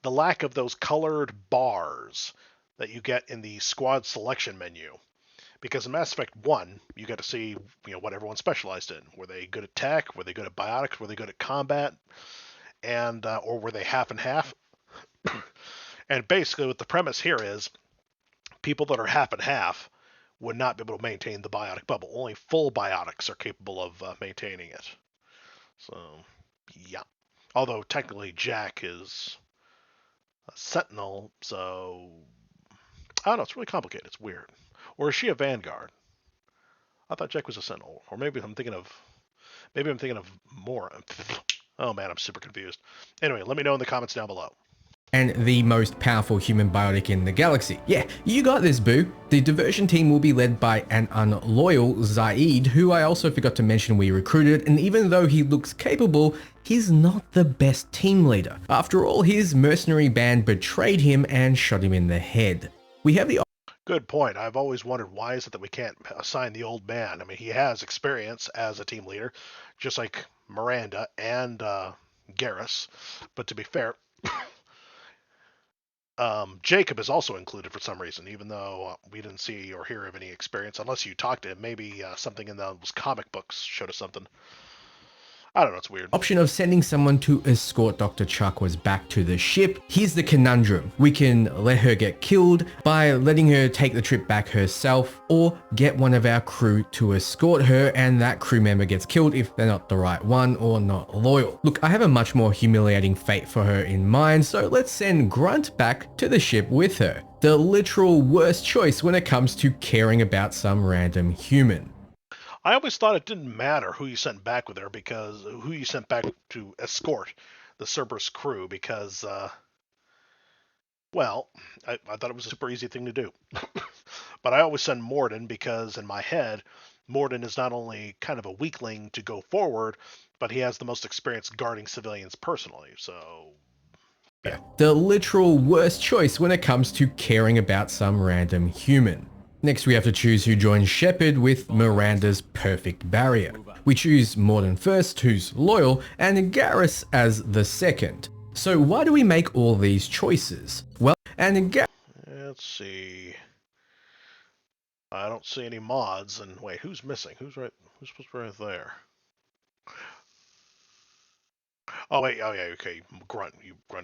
lack of those colored bars that you get in the squad selection menu. Because in Mass Effect 1, you get to see what everyone specialized in. Were they good at tech? Were they good at biotics? Were they good at combat? And or were they half and half? And basically what the premise here is, people that are half and half would not be able to maintain the biotic bubble. Only full biotics are capable of maintaining it. So, yeah. Although technically Jack is a Sentinel, so I don't know. It's really complicated. It's weird. Or is she a Vanguard? I thought Jack was a Sentinel, or maybe I'm thinking of more. Oh man, I'm super confused. Anyway, let me know in the comments down below. And the most powerful human biotic in the galaxy. Yeah, you got this, boo. The diversion team will be led by an unloyal Zaid, who I also forgot to mention we recruited, and even though he looks capable, he's not the best team leader. After all, his mercenary band betrayed him and shot him in the head. We have the Good point. I've always wondered why is it that we can't assign the old man? I mean, he has experience as a team leader, just like Miranda and Garrus. But to be fair, Jacob is also included for some reason, even though we didn't see or hear of any experience. Unless you talked to him, maybe something in those comic books showed us something. I don't know, it's weird. Option of sending someone to escort Dr. Chakwas back to the ship. Here's the conundrum. We can let her get killed by letting her take the trip back herself, or get one of our crew to escort her and that crew member gets killed if they're not the right one or not loyal. Look, I have a much more humiliating fate for her in mind, so let's send Grunt back to the ship with her. The literal worst choice when it comes to caring about some random human. I always thought it didn't matter who you sent back with her, because who you sent back to escort the Cerberus crew, because, well, I thought it was a super easy thing to do. But I always send Morden because in my head, Morden is not only kind of a weakling to go forward, but he has the most experience guarding civilians personally, so... yeah. The literal worst choice when it comes to caring about some random human. Next, we have to choose who joins Shepard with Miranda's perfect barrier. We choose Morden first, who's loyal, and Garrus as the second. So why do we make all these choices? Well, let's see. I don't see any mods, and wait, who's missing? Who's supposed to be right there? Oh wait, oh yeah, okay, Grunt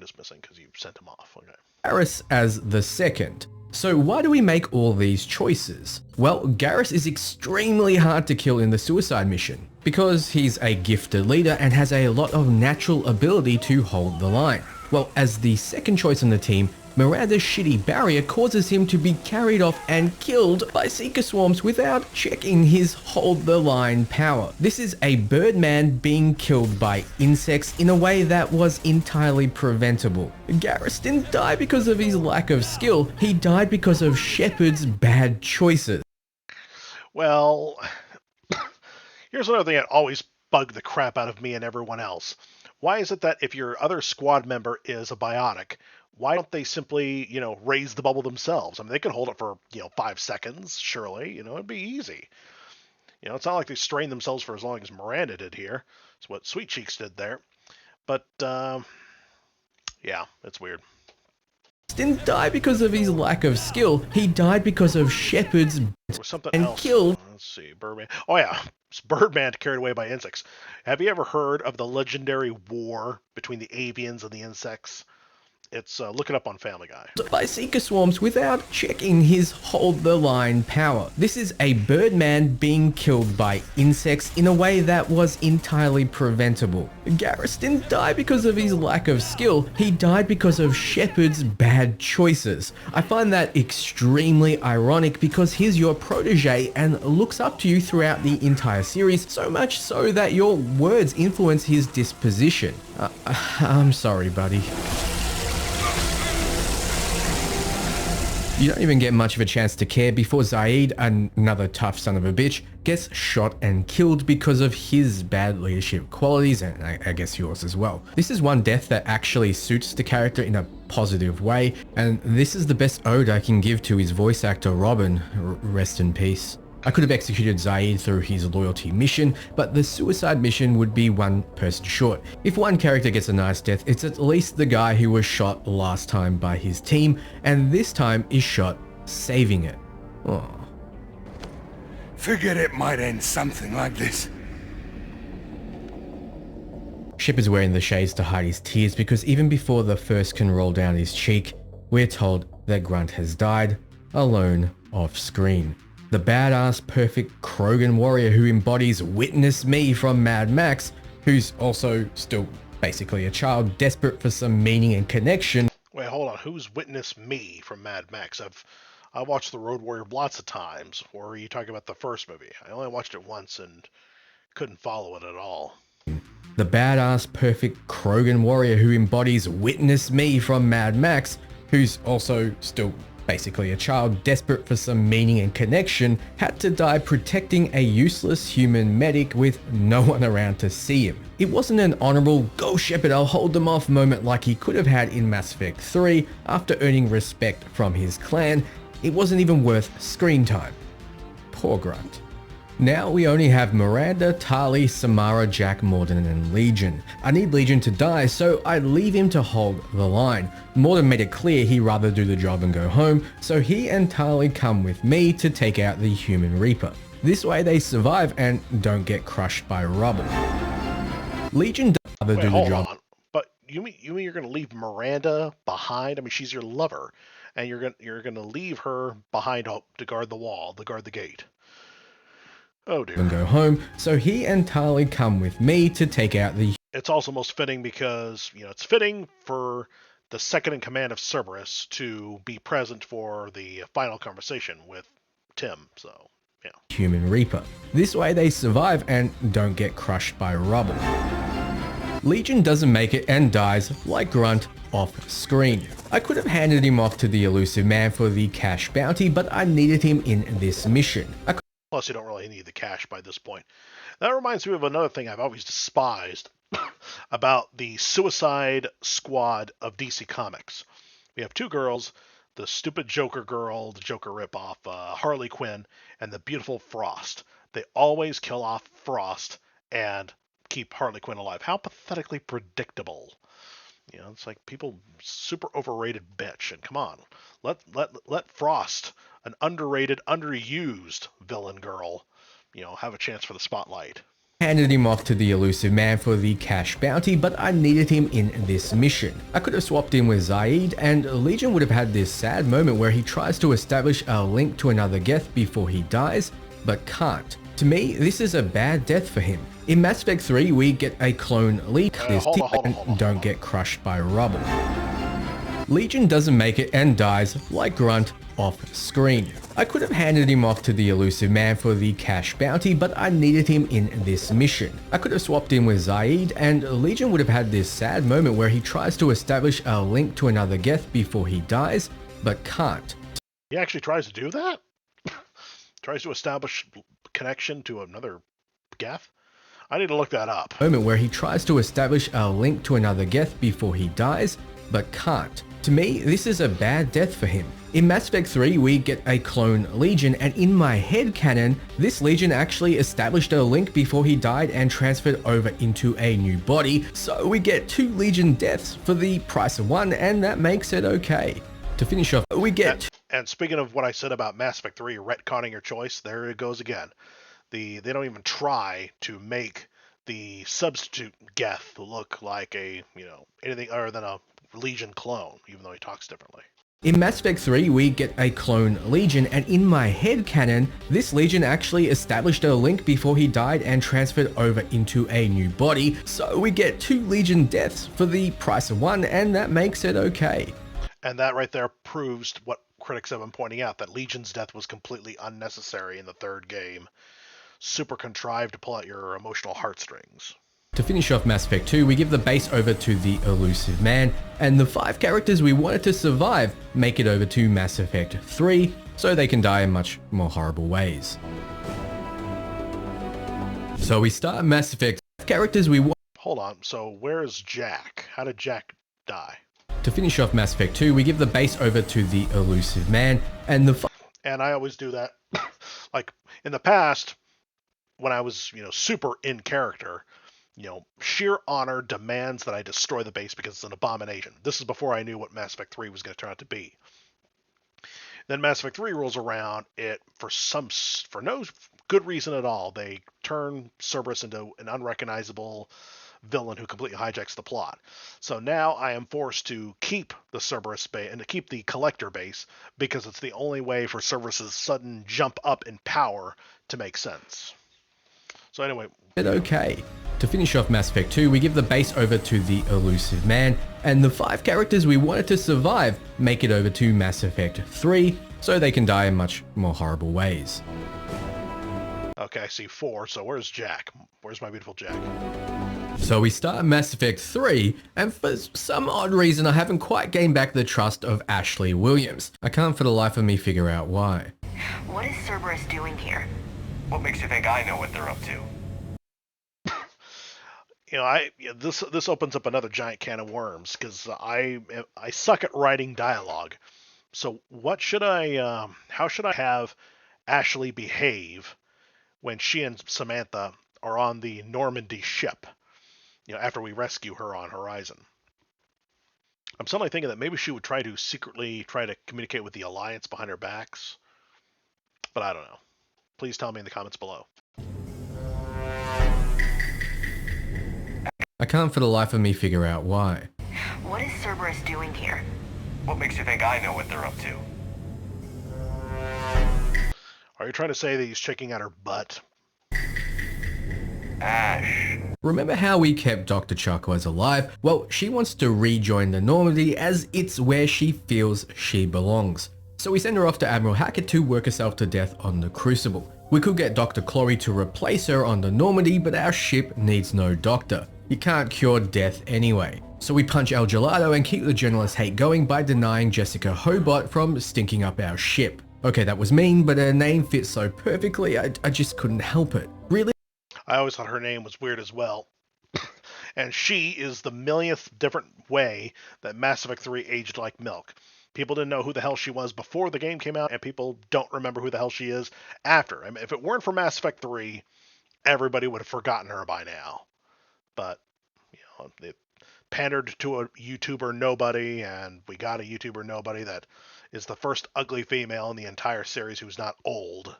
is missing because you sent him off. Okay. Garrus as the second. So why do we make all these choices? Well, Garrus is extremely hard to kill in the suicide mission, because he's a gifted leader and has a lot of natural ability to hold the line. Well, as the second choice on the team, Miranda's shitty barrier causes him to be carried off and killed by Seeker Swarms without checking his hold the line power. This is a Birdman being killed by insects in a way that was entirely preventable. Garrus didn't die because of his lack of skill, he died because of Shepard's bad choices. Well, here's another thing that always bugged the crap out of me and everyone else. Why is it that if your other squad member is a biotic, why don't they simply, raise the bubble themselves? I mean, they can hold it for, 5 seconds, surely. It'd be easy. It's not like they strained themselves for as long as Miranda did here. It's what Sweet Cheeks did there. But, yeah, it's weird. Didn't die because of his lack of skill, he died because of Shepard's and else. Killed. Let's see, Birdman. Oh yeah, it's Birdman carried away by insects. Have you ever heard of the legendary war between the avians and the insects? It's look it up on Family Guy. By Seeker Swarms without checking his hold the line power. This is a Birdman being killed by insects in a way that was entirely preventable. Garrus didn't die because of his lack of skill, he died because of Shepard's bad choices. I find that extremely ironic because he's your protege and looks up to you throughout the entire series, so much so that your words influence his disposition. I'm sorry, buddy. You don't even get much of a chance to care before Zaid, another tough son of a bitch, gets shot and killed because of his bad leadership qualities, and I guess yours as well. This is one death that actually suits the character in a positive way, and this is the best ode I can give to his voice actor Robin, rest in peace. I could have executed Zaid through his loyalty mission, but the suicide mission would be one person short. If one character gets a nice death, it's at least the guy who was shot last time by his team, and this time is shot saving it. Oh. Figured it might end something like this. Shepard's wearing the shades to hide his tears because even before the first can roll down his cheek, we're told that Grunt has died, alone off screen. The badass, perfect Krogan warrior who embodies Witness Me from Mad Max, who's also still basically a child desperate for some meaning and connection. Wait, hold on. Who's Witness Me from Mad Max? I watched The Road Warrior lots of times. Or are you talking about the first movie? I only watched it once and couldn't follow it at all. The badass, perfect Krogan warrior who embodies Witness Me from Mad Max, who's also still basically a child desperate for some meaning and connection, had to die protecting a useless human medic with no one around to see him. It wasn't an honorable, go Shepard, I'll hold them off moment like he could have had in Mass Effect 3 after earning respect from his clan. It wasn't even worth screen time. Poor grunt. Now we only have Miranda, Tali, Samara, Jack, Morden, and Legion. I need Legion to die, so I leave him to hold the line. Morden made it clear he'd rather do the job and go home, so he and Tali come with me to take out the Human Reaper. This way they survive and don't get crushed by rubble. Legion does rather do the job. On. But you mean you're gonna leave Miranda behind? I mean, she's your lover, and you're gonna leave her behind to guard the wall, to guard the gate. Oh dear. And go home, so he and Tali come with me to take out the... It's also most fitting because, it's fitting for the second in command of Cerberus to be present for the final conversation with Tim, so, yeah. Human Reaper. This way they survive and don't get crushed by rubble. Legion doesn't make it and dies, like Grunt, off screen. I could have handed him off to the elusive man for the cash bounty, but I needed him in this mission. Plus, you don't really need the cash by this point. That reminds me of another thing I've always despised about the Suicide Squad of DC Comics. We have two girls, the stupid Joker girl, the Joker ripoff, Harley Quinn, and the beautiful Frost. They always kill off Frost and keep Harley Quinn alive. How pathetically predictable. It's like people super overrated bitch. And come on, let Frost, an underrated, underused villain girl, have a chance for the spotlight. Handed him off to the elusive man for the cash bounty, but I needed him in this mission. I could have swapped him with Zaid, and Legion would have had this sad moment where he tries to establish a link to another Geth before he dies, but can't. To me, this is a bad death for him. In Mass Effect 3, we get a clone leak and don't get crushed by rubble. Legion doesn't make it and dies, like Grunt, off screen. I could have handed him off to the elusive man for the cash bounty, but I needed him in this mission. I could have swapped him with Zaid, and Legion would have had this sad moment where he tries to establish a link to another Geth before he dies, but can't. He actually tries to do that? Tries to establish connection to another Geth? I need to look that up. Moment where he tries to establish a link to another Geth before he dies, but can't. To me, this is a bad death for him. In Mass Effect 3, we get a clone Legion, and in my head canon, this Legion actually established a link before he died and transferred over into a new body, so we get 2 Legion deaths for the price of 1, and that makes it okay. To finish off, we get... And speaking of what I said about Mass Effect 3, retconning your choice, there it goes again. They don't even try to make the substitute Geth look like anything other than a Legion clone, even though he talks differently. In Mass Effect 3, we get a clone Legion, and in my head canon, this Legion actually established a link before he died and transferred over into a new body, so we get 2 Legion deaths for the price of 1, and that makes it okay. And that right there proves what critics have been pointing out, that Legion's death was completely unnecessary in the third game. Super contrived to pull out your emotional heartstrings. To finish off Mass Effect 2, we give the base over to the elusive man, and the 5 characters we wanted to survive make it over to Mass Effect 3, so they can die in much more horrible ways. So we start Mass Effect. Characters we want... Hold on, so where is Jack? How did Jack die? To finish off Mass Effect 2, we give the base over to the elusive man, and the... And I always do that. Like, in the past, when I was, super in character, sheer honor demands that I destroy the base because it's an abomination. This is before I knew what Mass Effect 3 was going to turn out to be. Then Mass Effect 3 rolls around, for no good reason at all, they turn Cerberus into an unrecognizable villain who completely hijacks the plot. So now I am forced to keep the Cerberus base and to keep the Collector base because it's the only way for Cerberus's sudden jump up in power to make sense. So anyway. Okay. To finish off Mass Effect 2, we give the base over to the Elusive Man, and the 5 characters we wanted to survive make it over to Mass Effect 3, so they can die in much more horrible ways. Okay, I see 4, so where's Jack? Where's my beautiful Jack? So we start Mass Effect 3, and for some odd reason I haven't quite gained back the trust of Ashley Williams. I can't for the life of me figure out why. What is Cerberus doing here? What makes you think I know what they're up to? You know, this opens up another giant can of worms, because I suck at writing dialogue. So how should I have Ashley behave when she and Samantha are on the Normandy ship, you know, after we rescue her on Horizon? I'm suddenly thinking that maybe she would secretly try to communicate with the Alliance behind her backs, but I don't know. Please tell me in the comments below. I can't for the life of me figure out why. What is Cerberus doing here? What makes you think I know what they're up to? Are you trying to say that he's checking out her butt? Ash. Remember how we kept Dr. Chakwas alive? Well, she wants to rejoin the Normandy as it's where she feels she belongs. So we send her off to Admiral Hackett to work herself to death on the Crucible. We could get Dr. Clory to replace her on the Normandy, but our ship needs no doctor. You can't cure death anyway. So we punch El Gelato and keep the journalist hate going by denying Jessica Hobart from stinking up our ship. Okay, that was mean, but her name fits so perfectly, I just couldn't help it. Really? I always thought her name was weird as well. And she is the millionth different way that Mass Effect 3 aged like milk. People didn't know who the hell she was before the game came out, and people don't remember who the hell she is after. I mean, if it weren't for Mass Effect 3, everybody would have forgotten her by now. But, you know, it pandered to a YouTuber nobody, and we got a YouTuber nobody that is the first ugly female in the entire series who's not old,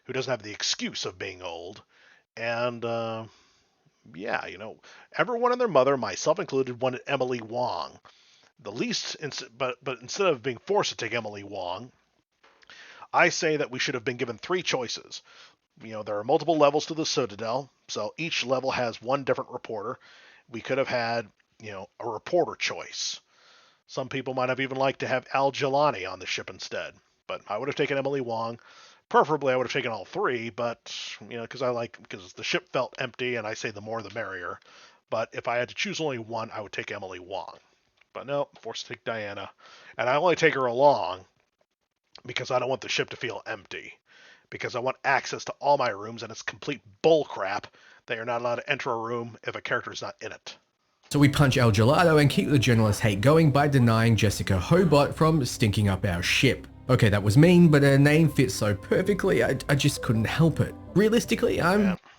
who doesn't have the excuse of being old. And, yeah, you know, everyone and their mother, myself included, wanted Emily Wong. The least, but instead of being forced to take Emily Wong, I say that we should have been given 3 choices. You know, there are multiple levels to the Citadel, so each level has one different reporter. We could have had, you know, a reporter choice. Some people might have even liked to have Al Jelani on the ship instead, but I would have taken Emily Wong. Preferably, I would have taken all 3, but, you know, because the ship felt empty, and I say the more the merrier. But if I had to choose only one, I would take Emily Wong. But no, forced to take Diana. And I only take her along because I don't want the ship to feel empty. Because I want access to all my rooms, and it's complete bullcrap that you're not allowed to enter a room if a character is not in it. So we punch El Gelato and keep the journalist hate going by denying Jessica Hobart from stinking up our ship. Okay, that was mean, but her name fits so perfectly, I just couldn't help it. Realistically,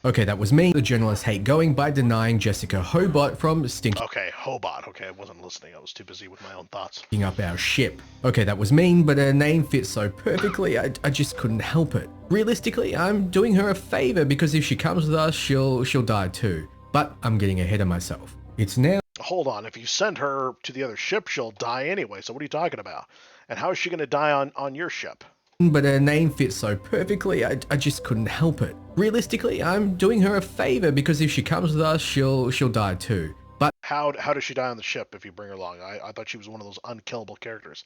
Okay, that was mean. The journalist hate going by denying Jessica Hobart from stinking... Okay, Hobart. Okay, I wasn't listening. I was too busy with my own thoughts. ...up our ship. Okay, that was mean, but her name fits so perfectly, I just couldn't help it. Realistically, I'm doing her a favor because if she comes with us, she'll die too. But I'm getting ahead of myself. It's now... Hold on, if you send her to the other ship, she'll die anyway, so what are you talking about? And how is she going to die on your ship? But her name fits so perfectly, I just couldn't help it. Realistically, I'm doing her a favor because if she comes with us, she'll die too. But how does she die on the ship if you bring her along? I thought she was one of those unkillable characters.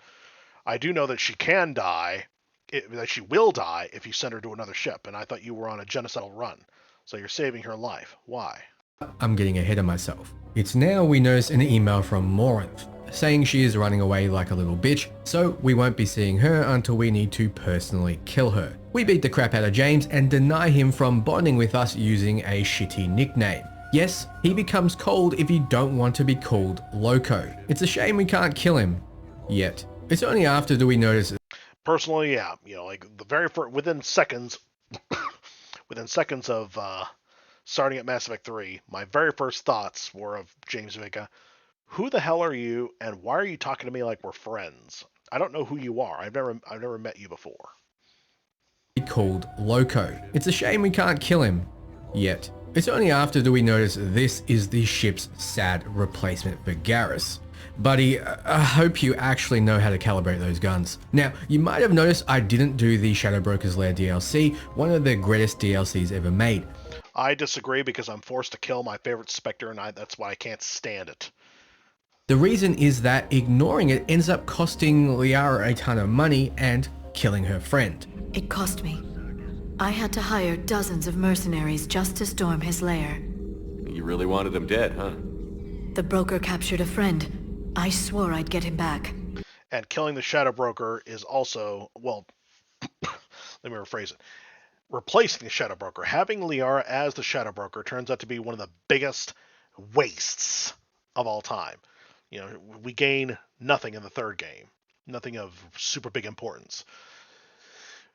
I do know that she can die, that she will die if you send her to another ship, and I thought you were on a genocidal run, so you're saving her life. Why? I'm getting ahead of myself. It's now we notice an email from Morinth, saying she is running away like a little bitch, so we won't be seeing her until we need to personally kill her. We beat the crap out of James and deny him from bonding with us using a shitty nickname. Yes, he becomes cold if you don't want to be called Loco. It's a shame we can't kill him. Yet. It's only after do we notice... Personally, yeah, you know, like the very first, within seconds of starting at Mass Effect 3, my very first thoughts were of James Vega. Who the hell are you, and why are you talking to me like we're friends? I don't know who you are. I've never met you before. Called Loco. It's a shame we can't kill him. Yet. It's only after do we notice this is the ship's sad replacement for Garrus. Buddy, I hope you actually know how to calibrate those guns. Now, you might have noticed I didn't do the Shadow Broker's Lair DLC, one of the greatest DLCs ever made. I disagree because I'm forced to kill my favorite Spectre, and that's why I can't stand it. The reason is that ignoring it ends up costing Liara a ton of money and killing her friend. It cost me. I had to hire dozens of mercenaries just to storm his lair. You really wanted him dead, huh? The broker captured a friend. I swore I'd get him back. And killing the Shadow Broker is also, well, let me rephrase it. Replacing the Shadow Broker, having Liara as the Shadow Broker turns out to be one of the biggest wastes of all time. You know, we gain nothing in the third game. Nothing of super big importance.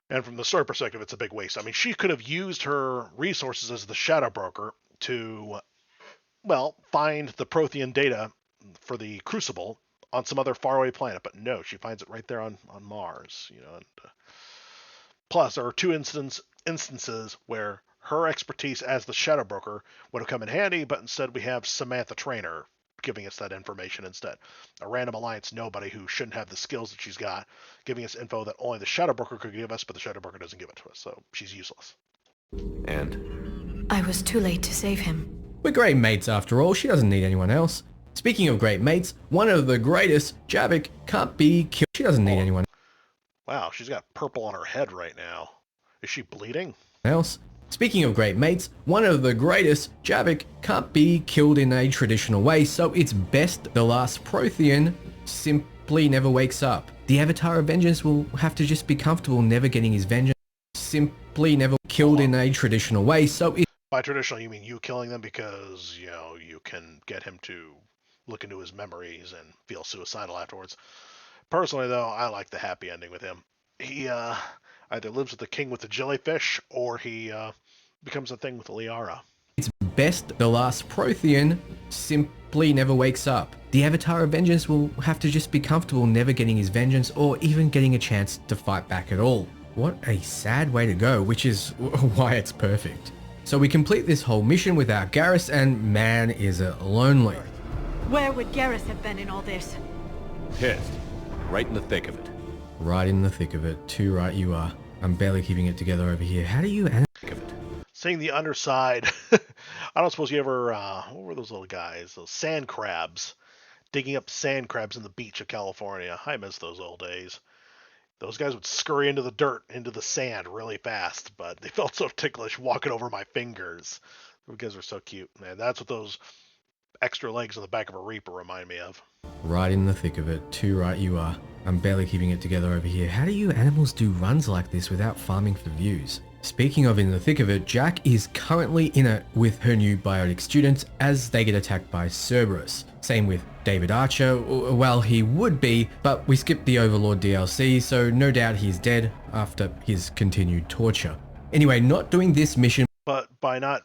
And from the story perspective, it's a big waste. I mean, she could have used her resources as the Shadow Broker to, well, find the Prothean data for the Crucible on some other faraway planet. But no, she finds it right there on Mars. You know, and, plus, there are two instances where her expertise as the Shadow Broker would have come in handy, but instead we have Samantha Trainer giving us that information instead. A random Alliance nobody who shouldn't have the skills that she's got, giving us info that only the Shadow Broker could give us, but the Shadow Broker doesn't give it to us, so she's useless. And? I was too late to save him. We're great mates after all, she doesn't need anyone else. Speaking of great mates, one of the greatest, Javik, can't be killed. She doesn't need anyone Wow, she's got purple on her head right now. Is she bleeding? else. Speaking of great mates, one of the greatest, Javik, can't be killed in a traditional way, so it's best the last Prothean simply never wakes up. The Avatar of Vengeance will have to just be comfortable never getting his vengeance. Simply never killed in a traditional way, so by traditional, you mean you killing them because, you know, you can get him to look into his memories and feel suicidal afterwards. Personally, though, I like the happy ending with him. He either lives with the king with the jellyfish, or he becomes a thing with Liara. It's best the last Prothean simply never wakes up. The Avatar of Vengeance will have to just be comfortable never getting his vengeance or even getting a chance to fight back at all. What a sad way to go, which is why it's perfect. So we complete this whole mission without Garrus, and man, is it lonely. Where would Garrus have been in all this? Pissed. Right in the thick of it. Right in the thick of it. Too right you are. I'm barely keeping it together over here. How do you... Seeing the underside, I don't suppose you ever, what were those little guys? Those sand crabs. Digging up sand crabs in the beach of California. I miss those old days. Those guys would scurry into the dirt, into the sand really fast, but they felt so ticklish walking over my fingers. Those guys were so cute. Man, that's what those extra legs on the back of a Reaper remind me of. Right in the thick of it. Too right you are. I'm barely keeping it together over here. How do you animals do runs like this without farming for views? Speaking of in the thick of it, Jack is currently in it with her new biotic students as they get attacked by Cerberus. Same with David Archer. Well, he would be, but we skipped the Overlord DLC, so no doubt he's dead after his continued torture. Anyway, not doing this mission. But by not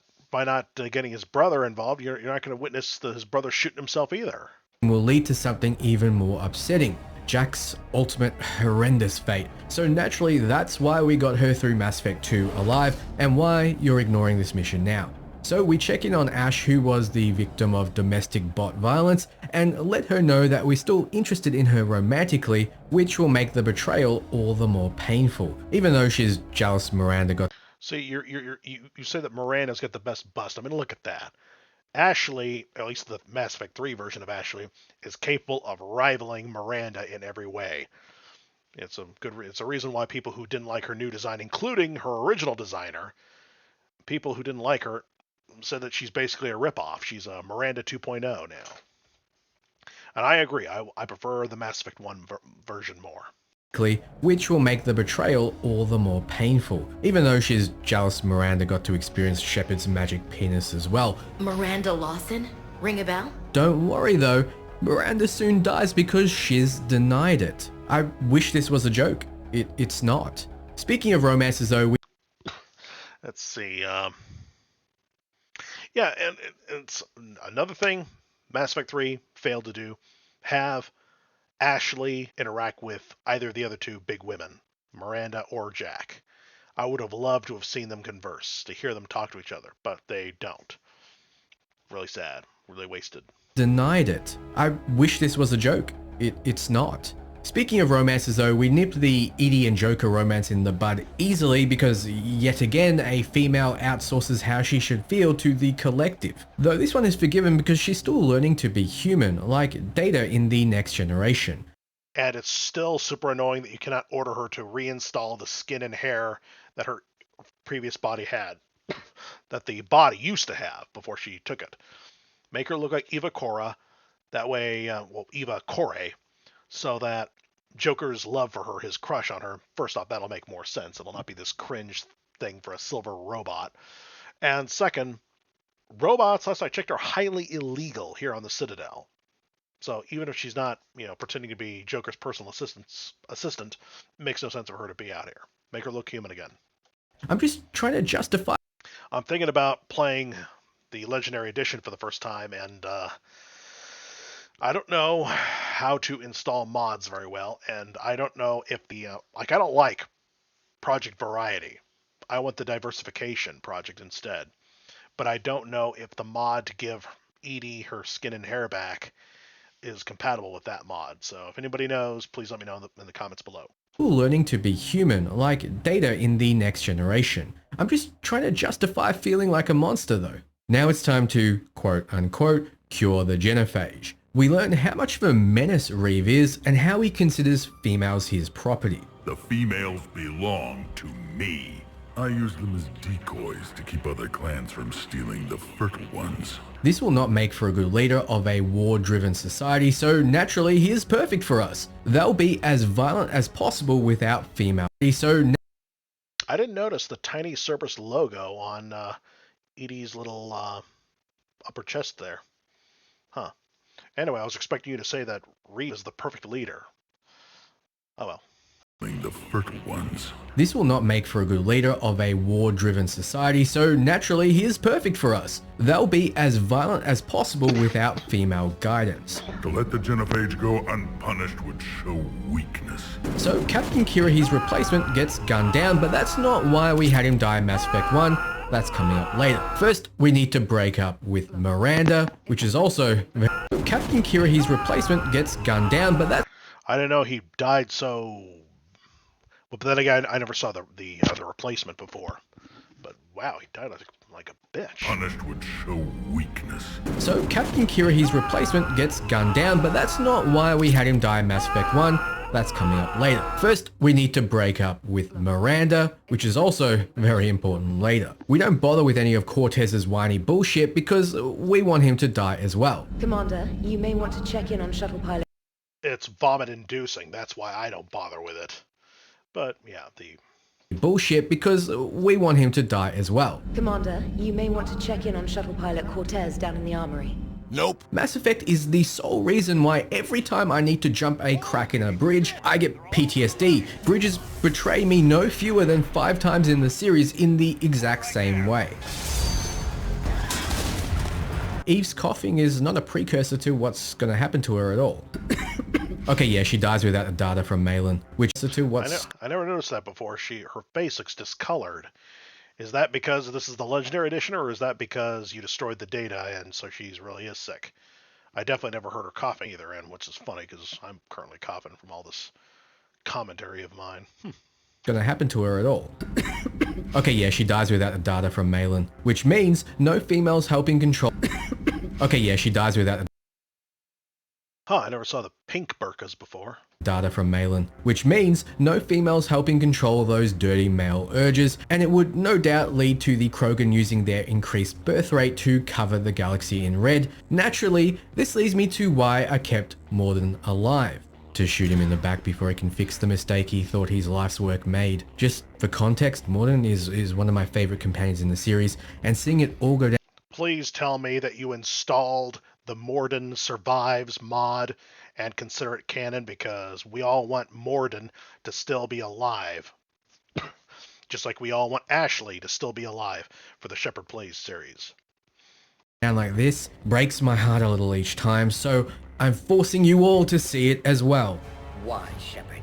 getting his brother involved, you're not going to witness his brother shooting himself either. Will lead to something even more upsetting. Jack's ultimate horrendous fate. So naturally, that's why we got her through Mass Effect 2 alive, and why you're ignoring this mission now. So we check in on Ash, who was the victim of domestic bot violence, and let her know that we're still interested in her romantically, which will make the betrayal all the more painful, even though she's jealous Miranda got... See, you say that Miranda's got the best bust. I mean, look at that. Ashley, at least the Mass Effect 3 version of Ashley, is capable of rivaling Miranda in every way. It's a reason why people who didn't like her new design, including her original designer, people who didn't like her said that she's basically a ripoff. She's a Miranda 2.0 now. And I agree. I prefer the Mass Effect 1 version more. Which will make the betrayal all the more painful, even though she's jealous Miranda got to experience Shepard's magic penis as well. Miranda Lawson? Ring a bell? Don't worry though, Miranda soon dies because she's denied it. I wish this was a joke. It's not. Speaking of romances though, let's see. Yeah, and it's another thing Mass Effect 3 failed to do. Have Ashley interact with either of the other two big women, Miranda or Jack. I would have loved to have seen them converse, to hear them talk to each other, but they don't. Really sad. Really wasted. Denied it. I wish this was a joke. It's not. Speaking of romances though, we nipped the Edie and Joker romance in the bud easily because yet again a female outsources how she should feel to the collective. Though this one is forgiven because she's still learning to be human, like Data in the Next Generation. And it's still super annoying that you cannot order her to reinstall the skin and hair that her previous body had, that the body used to have before she took it. Make her look like Eva Cora, that way, Eva Corey, so that Joker's love for her, his crush on her, first off, that'll make more sense. It'll not be this cringe thing for a silver robot. And second, robots, last I checked, are highly illegal here on the Citadel. So even if she's not, pretending to be Joker's personal assistant, it makes no sense for her to be out here. Make her look human again. I'm just trying to justify. I'm thinking about playing the Legendary Edition for the first time, and I don't know how to install mods very well, and I don't know if I don't like Project Variety. I want the Diversification project instead. But I don't know if the mod to give Edie her skin and hair back is compatible with that mod. So if anybody knows, please let me know in the comments below. Learning to be human, like Data in the Next Generation. I'm just trying to justify feeling like a monster though. Now it's time to, quote unquote, cure the genophage. We learn how much of a menace Reeve is and how he considers females his property. The females belong to me. I use them as decoys to keep other clans from stealing the fertile ones. This will not make for a good leader of a war-driven society, so naturally he is perfect for us. They'll be as violent as possible without female. I didn't notice the tiny Cerberus logo on Edie's little upper chest there. Huh. Anyway, I was expecting you to say that Reeve is the perfect leader. Oh well. The fertile ones. This will not make for a good leader of a war-driven society, so naturally he is perfect for us. They'll be as violent as possible without female guidance. To let the genophage go unpunished would show weakness. So Captain Kirahi's replacement gets gunned down, but that's not why we had him die in Mass Effect 1. That's coming up later. First, we need to break up with Miranda, which is also... Captain Kirahi's replacement gets gunned down, but that... I didn't know he died so... But then again, I never saw the replacement before. But wow, he died like a bitch. Punished would show weakness. So Captain Kirahi's replacement gets gunned down, but that's not why we had him die in Mass Effect 1. That's coming up later. First, we need to break up with Miranda, which is also very important later. We don't bother with any of Cortez's whiny bullshit because we want him to die as well. Commander, you may want to check in on shuttle pilot. It's vomit-inducing, that's why I don't bother with it. But yeah, the bullshit because we want him to die as well. Commander, you may want to check in on shuttle pilot Cortez down in the armory. Nope. Mass Effect is the sole reason why every time I need to jump a crack in a bridge, I get PTSD. Bridges betray me no fewer than 5 times in the series in the exact same way. Eve's coughing is not a precursor to what's gonna happen to her at all. Okay, yeah, she dies without the data from Malin, which is to what's... I never noticed that before. Her face looks discolored. Is that because this is the Legendary Edition, or is that because you destroyed the data and so she really is sick? I definitely never heard her coughing either, and which is funny because I'm currently coughing from all this commentary of mine. Gonna happen to her at all. Okay, yeah, she dies without the data from Malin, which means no females helping control... Okay, yeah, she dies without the... Huh, I never saw the pink burkas before. Data from Malin, which means no females helping control those dirty male urges, and it would no doubt lead to the Krogan using their increased birth rate to cover the galaxy in red. Naturally, this leads me to why I kept Morden alive. To shoot him in the back before he can fix the mistake he thought his life's work made. Just for context, Morden is one of my favorite companions in the series, and seeing it all go down... Please tell me that you installed the Morden Survives mod and consider it canon, because we all want Morden to still be alive. Just like we all want Ashley to still be alive for the Shepard Plays series. Down like this breaks my heart a little each time, so I'm forcing you all to see it as well. Why, Shepard?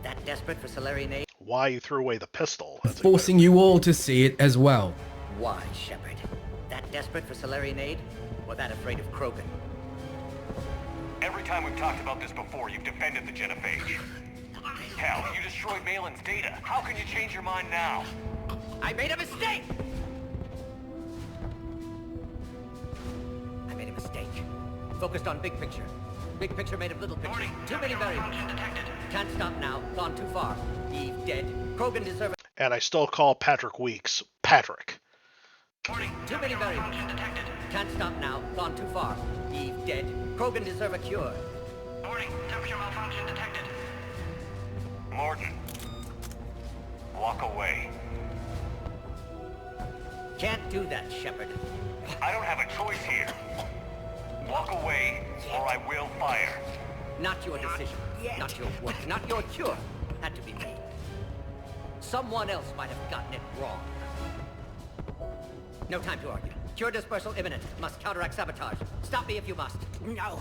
That desperate for Solarian aid? Why you threw away the pistol? I'm forcing you all to see it as well. Why, Shepard? That desperate for Solarian aid? Or that afraid of Krogan? Every time we've talked about this before, you've defended the genophage. Hell, you destroyed Malin's data. How can you change your mind now? I made a mistake! I made a mistake. Focused on big picture. Big picture made of little picture. Too many variables. Can't stop now. Gone too far. Eve dead. Krogan deserve it. And I still call Patrick Weeks Patrick. Too many variables. Can't stop now. Gone too far. Eve dead. Krogan deserve a cure. Warning, temperature malfunction detected. Morton. Walk away. Can't do that, Shepard. I don't have a choice here. Walk away, or I will fire. Not your decision. Not your work. Not your cure. Had to be me. Someone else might have gotten it wrong. No time to argue. Cure dispersal imminent. Must counteract sabotage. Stop me if you must. No.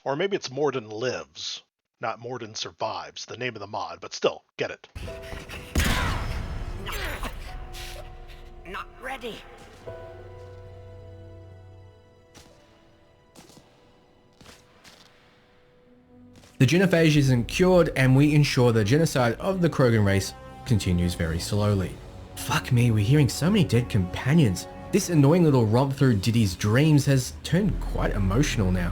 Or maybe it's Morden Lives, not Morden Survives, the name of the mod, but still, get it. Not ready. The genophage isn't cured, and we ensure the genocide of the Krogan race continues very slowly. Fuck me, we're hearing so many dead companions. This annoying little romp through Diddy's dreams has turned quite emotional now.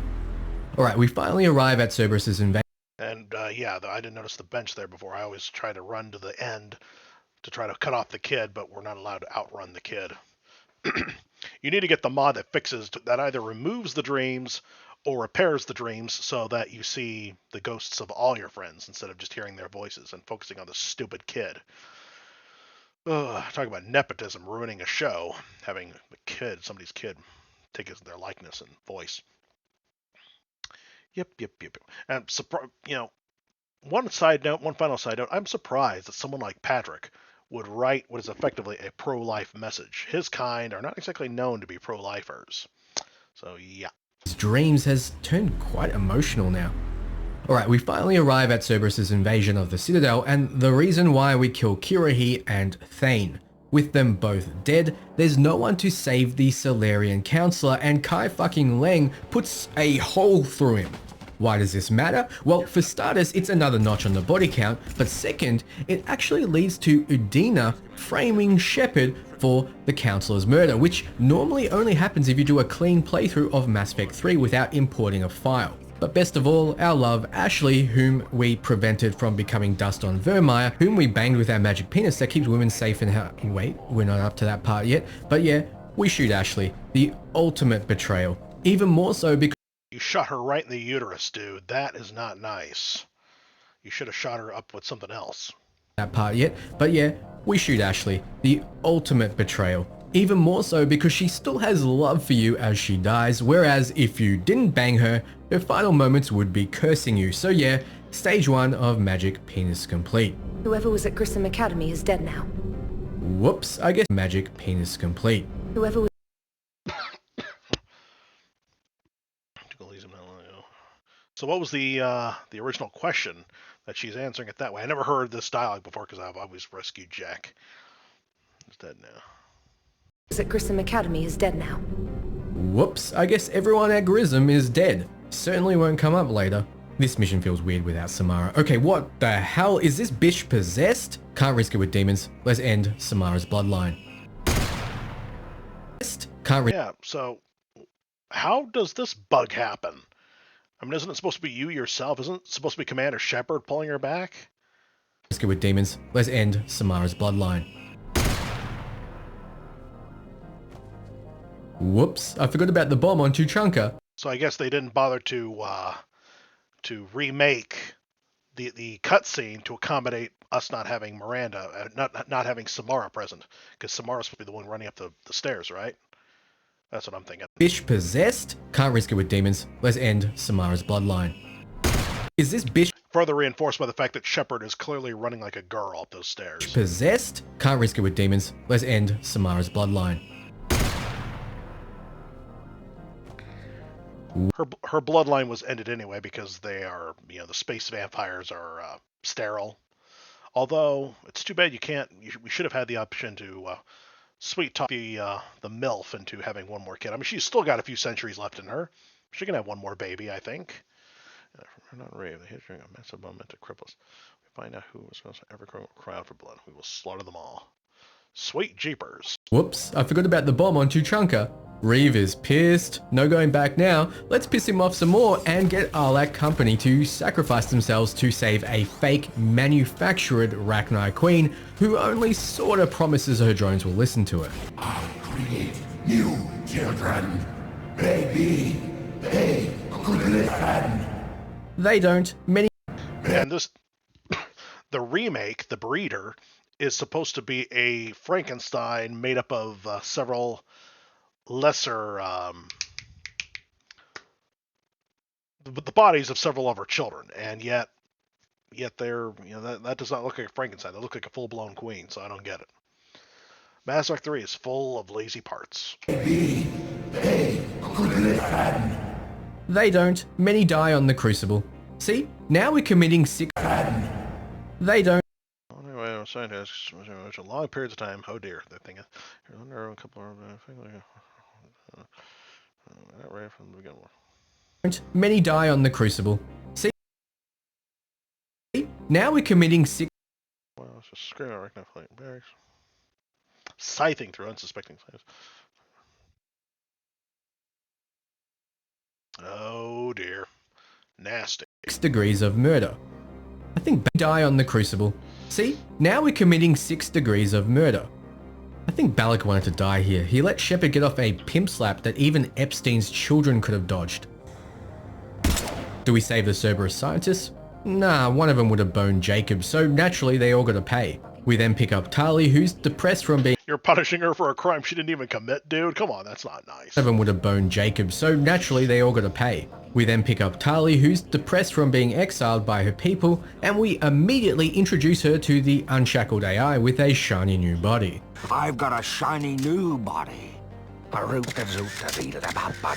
Alright, we finally arrive at Cerberus's invasion. And yeah, I didn't notice the bench there before. I always try to run to the end to try to cut off the kid, but we're not allowed to outrun the kid. You need to get the mod that fixes, that either removes the dreams or repairs the dreams so that you see the ghosts of all your friends instead of just hearing their voices and focusing on the stupid kid. Talk about nepotism ruining a show, having the kid, somebody's kid, take their likeness and voice. Yep. And one final side note, I'm surprised that someone like Patrick would write what is effectively a pro-life message. His kind are not exactly known to be pro-lifers. So yeah. His dreams has turned quite emotional now. Alright, we finally arrive at Cerberus's invasion of the Citadel, and the reason why we kill Kirahi and Thane. With them both dead, there's no one to save the Salarian Counselor, and Kai fucking Leng puts a hole through him. Why does this matter? Well, for starters, it's another notch on the body count, but second, it actually leads to Udina framing Shepard for the Counselor's murder, which normally only happens if you do a clean playthrough of Mass Effect 3 without importing a file. But best of all, our love Ashley, whom we prevented from becoming dust on Vermeer, whom we banged with our magic penis that keeps women safe in her— wait, we're not up to that part yet, but yeah, we shoot Ashley. The ultimate betrayal. Even more so because you shot her right in the uterus, dude. That is not nice. You should have shot her up with something else. That part yet, but yeah, we shoot Ashley. The ultimate betrayal. Even more so because she still has love for you as she dies, whereas if you didn't bang her, her final moments would be cursing you. So yeah, stage 1 of magic penis complete. Whoever was at Grissom Academy is dead now. Whoops, I guess magic penis complete. Whoever was... So what was the original question that she's answering it that way? I never heard this dialogue before because I've always rescued Jack. He's dead now. Was at Grissom Academy is dead now. Whoops, I guess everyone at Grissom is dead. Certainly won't come up later. This mission feels weird without Samara. Okay, what the hell? Is this bitch possessed? Can't risk it with demons. Let's end Samara's bloodline. Yeah, so how does this bug happen? I mean, isn't it supposed to be you yourself? Isn't it supposed to be Commander Shepard pulling her back? Risk it with demons. Let's end Samara's bloodline. Whoops, I forgot about the bomb on Tuchanka. So I guess they didn't bother to remake the cutscene to accommodate us not having Miranda, not having Samara present, because Samara's supposed to be the one running up the stairs, right? That's what I'm thinking. Bitch possessed? Can't risk it with demons. Let's end Samara's bloodline. Is this bitch further reinforced by the fact that Shepard is clearly running like a girl up those stairs? Possessed? Can't risk it with demons. Let's end Samara's bloodline. Her bloodline was ended anyway because they are, the space vampires are sterile. Although it's too bad we should have had the option to sweet talk the MILF into having one more kid. I mean, she's still got a few centuries left in her. She can have one more baby, I think. Not Rave, the history of massive moment to cripples. We find out who was supposed to ever cry out for blood. We will slaughter them all. Sweet jeepers. Whoops, I forgot about the bomb on Tuchanka. Reeve is pissed. No going back now. Let's piss him off some more and get Arlak Company to sacrifice themselves to save a fake manufactured Rachni queen who only sorta promises her drones will listen to it. I'll create new children. Baby, they could listen. They don't. Many. And this, the remake, The Breeder, is supposed to be a Frankenstein made up of several lesser, the bodies of several of her children, and yet they're, that does not look like a Frankenstein. They look like a full-blown queen, so I don't get it. Mass Effect 3 is full of lazy parts. Baby, they could listen. They don't. Many die on the Crucible. See? Now we're committing sick. They don't. Anyway, scientists, long periods of time. Oh dear, that thing is. Under a couple of right from the beginning. Many die on the Crucible. See? Now we're committing sick. Well, it's just screaming right now, flying barracks. Scything through unsuspecting slaves. Oh dear. Nasty. 6 degrees of murder. I think die on the Crucible. See? Now we're committing 6 degrees of murder. I think Balak wanted to die here. He let Shepard get off a pimp slap that even Epstein's children could have dodged. Do we save the Cerberus scientists? Nah, one of them would have boned Jacob, so naturally they all got to pay. We then pick up Tali, who's depressed from being... You're punishing her for a crime she didn't even commit, dude? Come on, that's not nice. One of them would have boned Jacob, so naturally they all got to pay. We then pick up Tali, who's depressed from being exiled by her people, and we immediately introduce her to the unshackled AI with a shiny new body. I've got a shiny new body.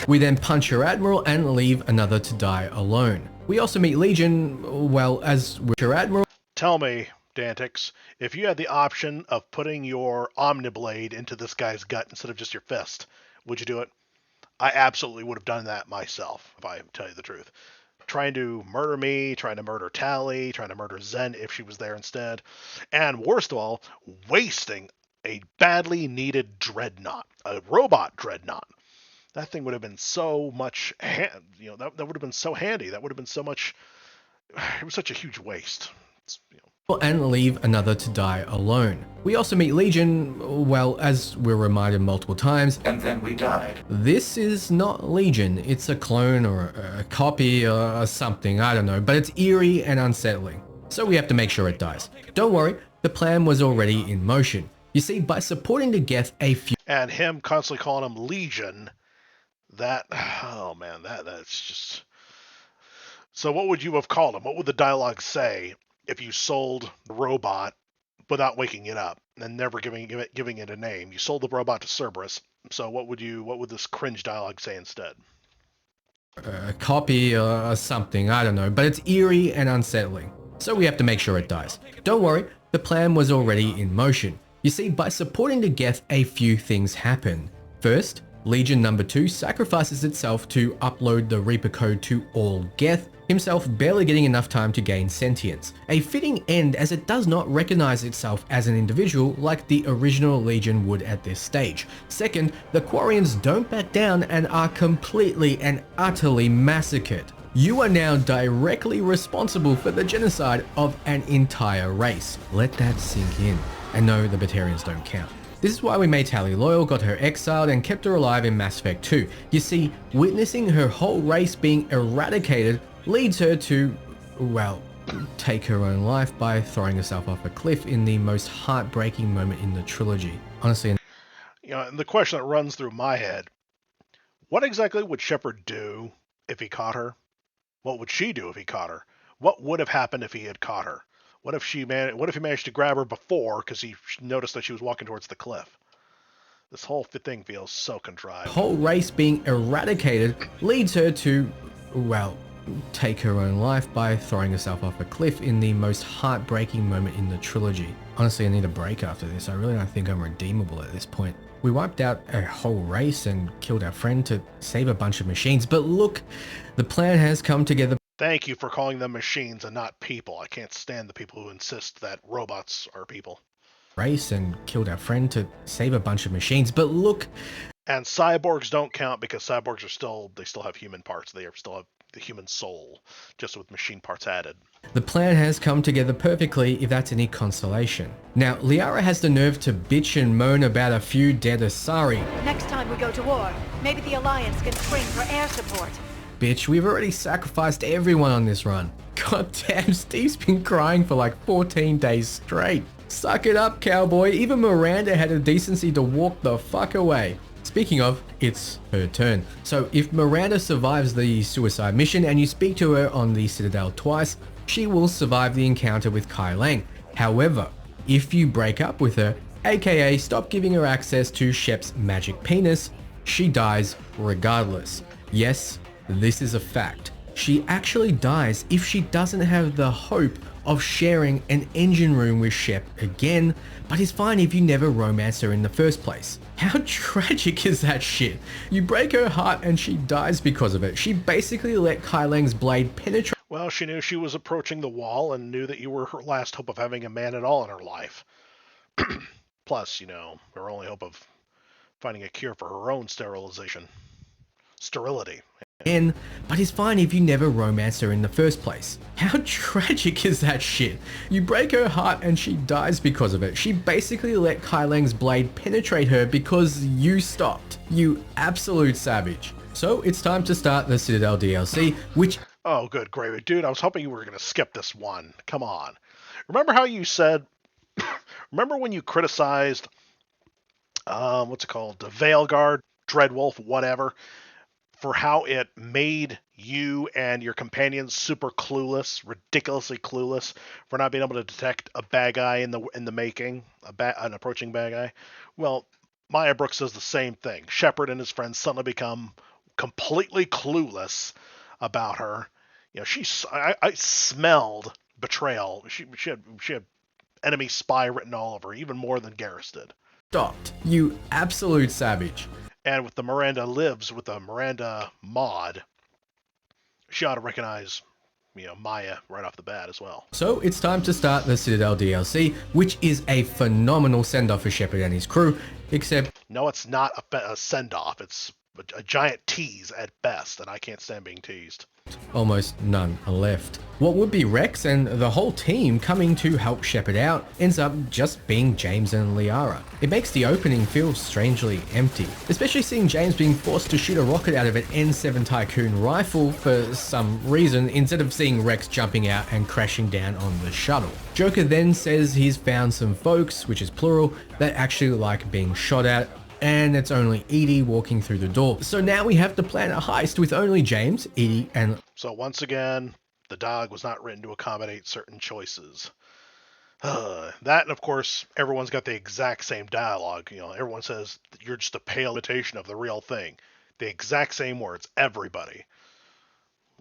We then punch her admiral and leave another to die alone. We also meet Legion, well, as her admiral... Tell me, Dantix, if you had the option of putting your Omniblade into this guy's gut instead of just your fist, would you do it? I absolutely would have done that myself, if I tell you the truth. Trying to murder me, trying to murder Tali, trying to murder Zen if she was there instead, and worst of all, wasting a badly needed dreadnought, a robot dreadnought. That thing would have been so much, that would have been so handy. That would have been so much, it was such a huge waste. And leave another to die alone. We also meet Legion, well, as we're reminded multiple times. And then we died. This is not Legion. It's a clone or a copy or something, I don't know, but it's eerie and unsettling. So we have to make sure it dies. Don't worry, the plan was already in motion. You see, by supporting the Geth a few... And him constantly calling him Legion, oh man, that's just... So what would you have called him? What would the dialogue say if you sold the robot without waking it up and never giving it a name? You sold the robot to Cerberus, so what would this cringe dialogue say instead? A copy or something, I don't know, but it's eerie and unsettling. So we have to make sure it dies. Don't worry, the plan was already in motion. You see, by supporting the Geth, a few things happen. First, Legion number 2 sacrifices itself to upload the Reaper code to all Geth, himself barely getting enough time to gain sentience. A fitting end as it does not recognize itself as an individual like the original Legion would at this stage. Second, the Quarians don't back down and are completely and utterly massacred. You are now directly responsible for the genocide of an entire race. Let that sink in. And no, the Batarians don't count. This is why we made Tali loyal, got her exiled, and kept her alive in Mass Effect 2. You see, witnessing her whole race being eradicated leads her to, well, take her own life by throwing herself off a cliff in the most heartbreaking moment in the trilogy. Honestly, and the question that runs through my head, what exactly would Shepard do if he caught her? What would she do if he caught her? What would have happened if he had caught her? What if he managed to grab her before because he noticed that she was walking towards the cliff? This whole thing feels so contrived. Whole race being eradicated leads her to, well, take her own life by throwing herself off a cliff in the most heartbreaking moment in the trilogy. Honestly, I need a break after this. I really don't think I'm redeemable at this point. We wiped out a whole race and killed our friend to save a bunch of machines, but look, the plan has come together. Thank you for calling them machines and not people. I can't stand the people who insist that robots are people. Race and killed our friend to save a bunch of machines, but look. And cyborgs don't count because cyborgs they still have human parts. They still have the human soul, just with machine parts added. The plan has come together perfectly, if that's any consolation. Now, Liara has the nerve to bitch and moan about a few dead Asari. Next time we go to war, maybe the Alliance can spring for air support. Bitch, we've already sacrificed everyone on this run. God damn, Steve's been crying for like 14 days straight. Suck it up, cowboy. Even Miranda had a decency to walk the fuck away. Speaking of, it's her turn. So if Miranda survives the suicide mission and you speak to her on the Citadel twice, she will survive the encounter with Kai Lang. However, if you break up with her, aka stop giving her access to Shep's magic penis, she dies regardless. Yes, this is a fact. She actually dies if she doesn't have the hope of sharing an engine room with Shep again, but it's fine if you never romance her in the first place. How tragic is that shit? You break her heart and she dies because of it. She basically let Kai Lang's blade penetrate. Well, she knew she was approaching the wall and knew that you were her last hope of having a man at all in her life. Plus, her only hope of finding a cure for her own sterility. But it's fine if you never romance her in the first place. How tragic is that shit? You break her heart and she dies because of it. She basically let Kai Lang's blade penetrate her because you stopped. You absolute savage. So it's time to start the Citadel DLC, which... Oh, good gravy. Dude, I was hoping you were going to skip this one. Come on. Remember how you said... Remember when you criticized... what's it called? The Veilguard, Dreadwolf, whatever... for how it made you and your companions super clueless, ridiculously clueless, for not being able to detect a bad guy in the making, an approaching bad guy. Well, Maya Brooks says the same thing. Shepard and his friends suddenly become completely clueless about her. I smelled betrayal. She had enemy spy written all over her, even more than Garrus did. Stopped. You absolute savage. And with the Miranda Lives, with the Miranda mod, she ought to recognize, Maya right off the bat as well. So it's time to start the Citadel DLC, which is a phenomenal send-off for Shepard and his crew, except... No, it's not a send-off. It's a giant tease at best, and I can't stand being teased. Almost none are left. What would be Rex and the whole team coming to help Shepard out ends up just being James and Liara. It makes the opening feel strangely empty, especially seeing James being forced to shoot a rocket out of an N7 Tycoon rifle for some reason instead of seeing Rex jumping out and crashing down on the shuttle. Joker then says he's found some folks, which is plural, that actually like being shot at, and it's only Edie walking through the door. So now we have to plan a heist with only James, Edie, and... So once again, the dog was not written to accommodate certain choices. That, and of course, everyone's got the exact same dialogue. Everyone says you're just a pale imitation of the real thing. The exact same words, everybody.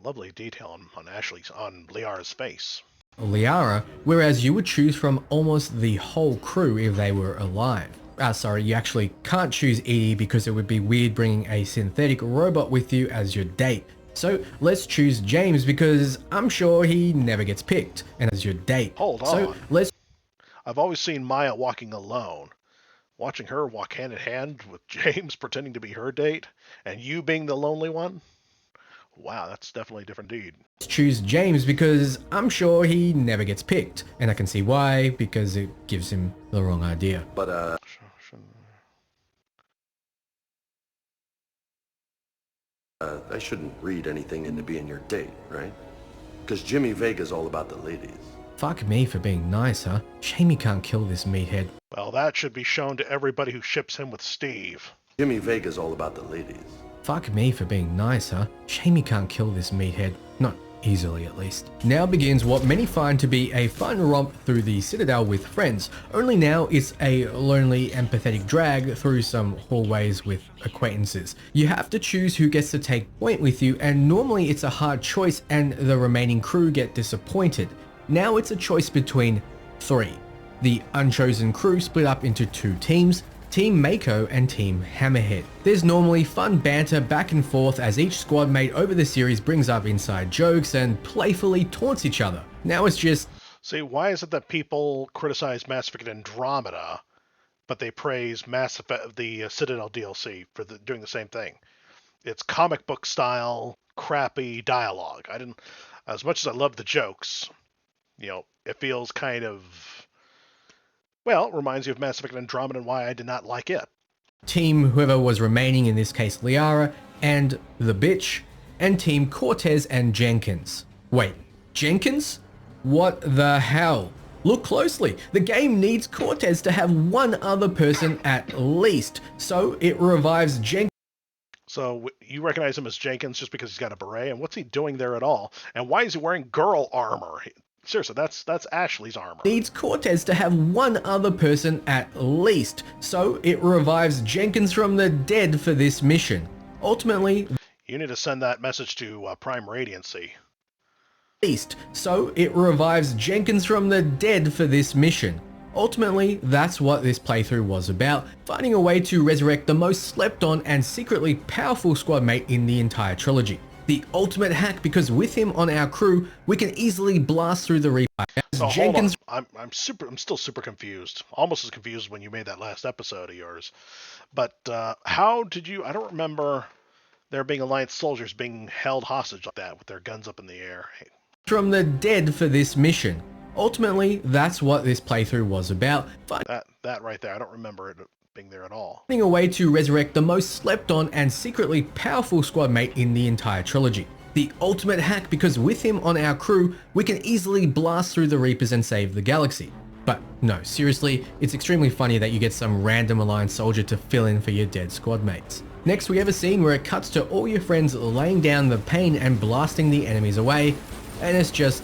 Lovely detail on Liara's face. Liara, whereas you would choose from almost the whole crew if they were alive. Sorry, you actually can't choose Edie because it would be weird bringing a synthetic robot with you as your date. So let's choose James because I'm sure he never gets picked and as your date. Hold on. I've always seen Maya walking alone. Watching her walk hand in hand with James pretending to be her date and you being the lonely one? Wow, that's definitely a different deed. Let's choose James because I'm sure he never gets picked. And I can see why, because it gives him the wrong idea. But, I shouldn't read anything into being your date, right? Because Jimmy Vega's all about the ladies. Fuck me for being nice, huh? Shame he can't kill this meathead. Well, that should be shown to everybody who ships him with Steve. Jimmy Vega's all about the ladies. Fuck me for being nice, huh? Shame he can't kill this meathead. Not easily, at least. Now begins what many find to be a fun romp through the Citadel with friends, only now it's a lonely and pathetic drag through some hallways with acquaintances. You have to choose who gets to take point with you, and normally it's a hard choice and the remaining crew get disappointed. Now it's a choice between three. The unchosen crew split up into two teams, Team Mako and Team Hammerhead. There's normally fun banter back and forth as each squad mate over the series brings up inside jokes and playfully taunts each other. Now it's just... See, why is it that people criticize Mass Effect Andromeda, but they praise Mass Effect, the Citadel DLC for doing the same thing? It's comic book style, crappy dialogue. As much as I love the jokes, it feels kind of, well, it reminds you of Mass Effect Andromeda and why I did not like it. Team whoever was remaining, in this case Liara and the Bitch, and Team Cortez and Jenkins. Wait, Jenkins? What the hell? Look closely. The game needs Cortez to have one other person at least, so it revives Jenkins. So you recognize him as Jenkins just because he's got a beret, and what's he doing there at all? And why is he wearing girl armor? Seriously, that's Ashley's armor. Needs Cortez to have one other person at least, so it revives Jenkins from the dead for this mission. Ultimately, you need to send that message to Prime Radiancy. So it revives Jenkins from the dead for this mission. Ultimately, that's what this playthrough was about, finding a way to resurrect the most slept on and secretly powerful squad mate in the entire trilogy. The ultimate hack, because with him on our crew, we can easily blast through the Reaper. So Jenkins... hold on. I'm still super confused. Almost as confused when you made that last episode of yours. But how did you... I don't remember there being Alliance soldiers being held hostage like that with their guns up in the air. From the dead for this mission. Ultimately, that's what this playthrough was about. That right there, I don't remember it being there at all. Finding a way to resurrect the most slept on and secretly powerful squad mate in the entire trilogy. The ultimate hack, because with him on our crew, we can easily blast through the Reapers and save the galaxy. But no, seriously, it's extremely funny that you get some random Alliance soldier to fill in for your dead squad mates. Next, we have a scene where it cuts to all your friends laying down the pain and blasting the enemies away, and it's just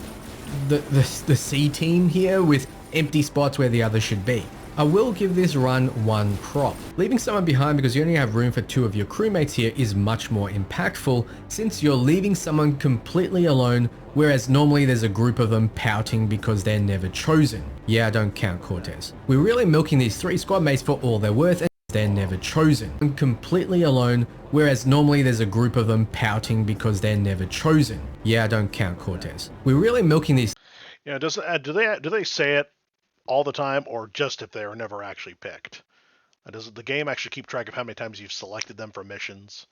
the C team here with empty spots where the others should be. I will give this run one prop. Leaving someone behind because you only have room for 2 of your crewmates here is much more impactful, since you're leaving someone completely alone, whereas normally there's a group of them pouting because they're never chosen. Yeah, I don't count Cortez. We're really milking these 3 squad mates for all they're worth, and they're never chosen. I'm completely alone, whereas normally there's a group of them pouting because they're never chosen. Yeah, I don't count Cortez. We're really milking these... Yeah, do they say it all the time, or just if they were never actually picked? Does the game actually keep track of how many times you've selected them for missions?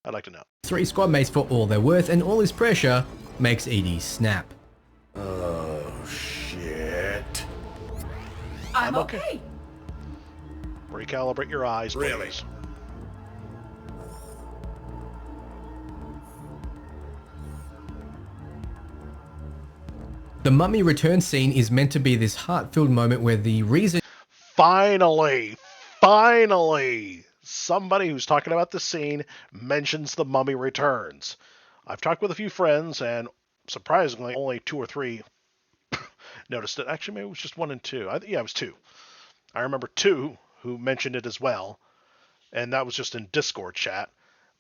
I'd like to know. 3 squad mates for all they're worth, and all this pressure makes ED snap. Oh, shit. I'm okay. Recalibrate your eyes, please. Really? The mummy return scene is meant to be this heart-filled moment where the reason... Finally! Somebody who's talking about the scene mentions the mummy returns. I've talked with a few friends, and surprisingly, only 2 or 3 noticed it. Actually, maybe it was just 1 and 2. Yeah, it was 2. I remember 2 who mentioned it as well, and that was just in Discord chat.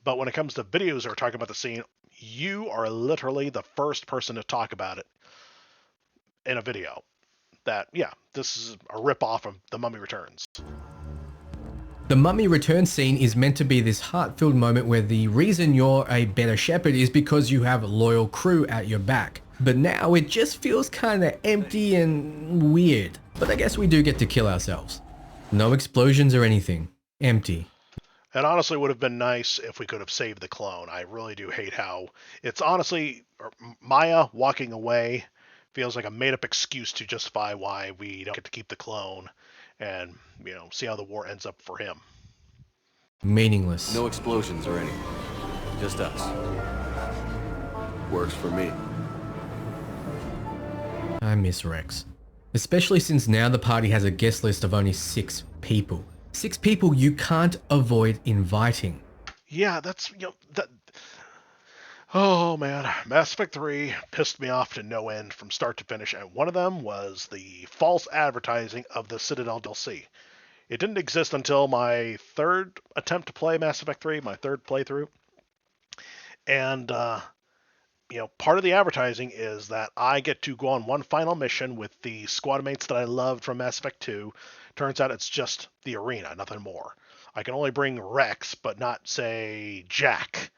But when it comes to videos that are talking about the scene, you are literally the first person to talk about it in a video. That, yeah, this is a rip-off of The Mummy Returns. The mummy return scene is meant to be this heart-filled moment where the reason you're a better shepherd is because you have a loyal crew at your back. But now it just feels kinda empty and weird. But I guess we do get to kill ourselves. No explosions or anything. Empty. It honestly would have been nice if we could have saved the clone. I really do hate how it's honestly Maya walking away feels like a made-up excuse to justify why we don't get to keep the clone and, see how the war ends up for him. Meaningless. No explosions or anything. Just us. Works for me. I miss Rex. Especially since now the party has a guest list of only 6 people. 6 people you can't avoid inviting. Yeah, that's, that... Oh, man. Mass Effect 3 pissed me off to no end from start to finish, and one of them was the false advertising of the Citadel DLC. It didn't exist until my 3rd attempt to play Mass Effect 3, my 3rd playthrough. And part of the advertising is that I get to go on one final mission with the squad mates that I loved from Mass Effect 2. Turns out it's just the arena, nothing more. I can only bring Rex, but not, say, Jack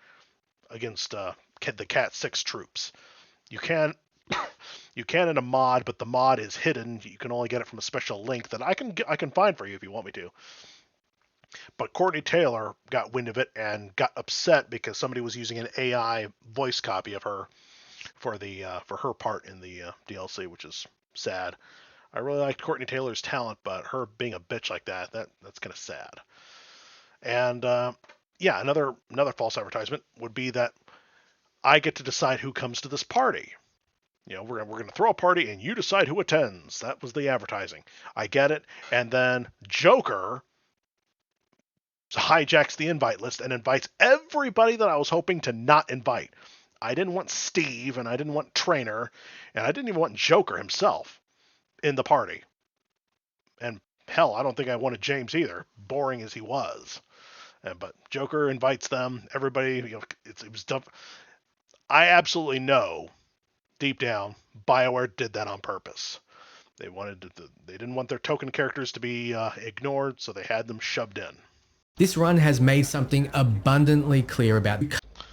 against the Cat 6 troops. You can in a mod, but the mod is hidden. You can only get it from a special link that I can find for you if you want me to. But Courtney Taylor got wind of it and got upset because somebody was using an AI voice copy of her for her part in the DLC, which is sad. I really liked Courtney Taylor's talent, but her being a bitch like that's kind of sad. And another false advertisement would be that I get to decide who comes to this party. We're going to throw a party and you decide who attends. That was the advertising. I get it. And then Joker hijacks the invite list and invites everybody that I was hoping to not invite. I didn't want Steve, and I didn't want Trainer, and I didn't even want Joker himself in the party. And hell, I don't think I wanted James either, boring as he was. But Joker invites them. Everybody, it was dumb. I absolutely know, deep down, BioWare did that on purpose. They didn't want their token characters to be ignored, so they had them shoved in. This run has made something abundantly clear about,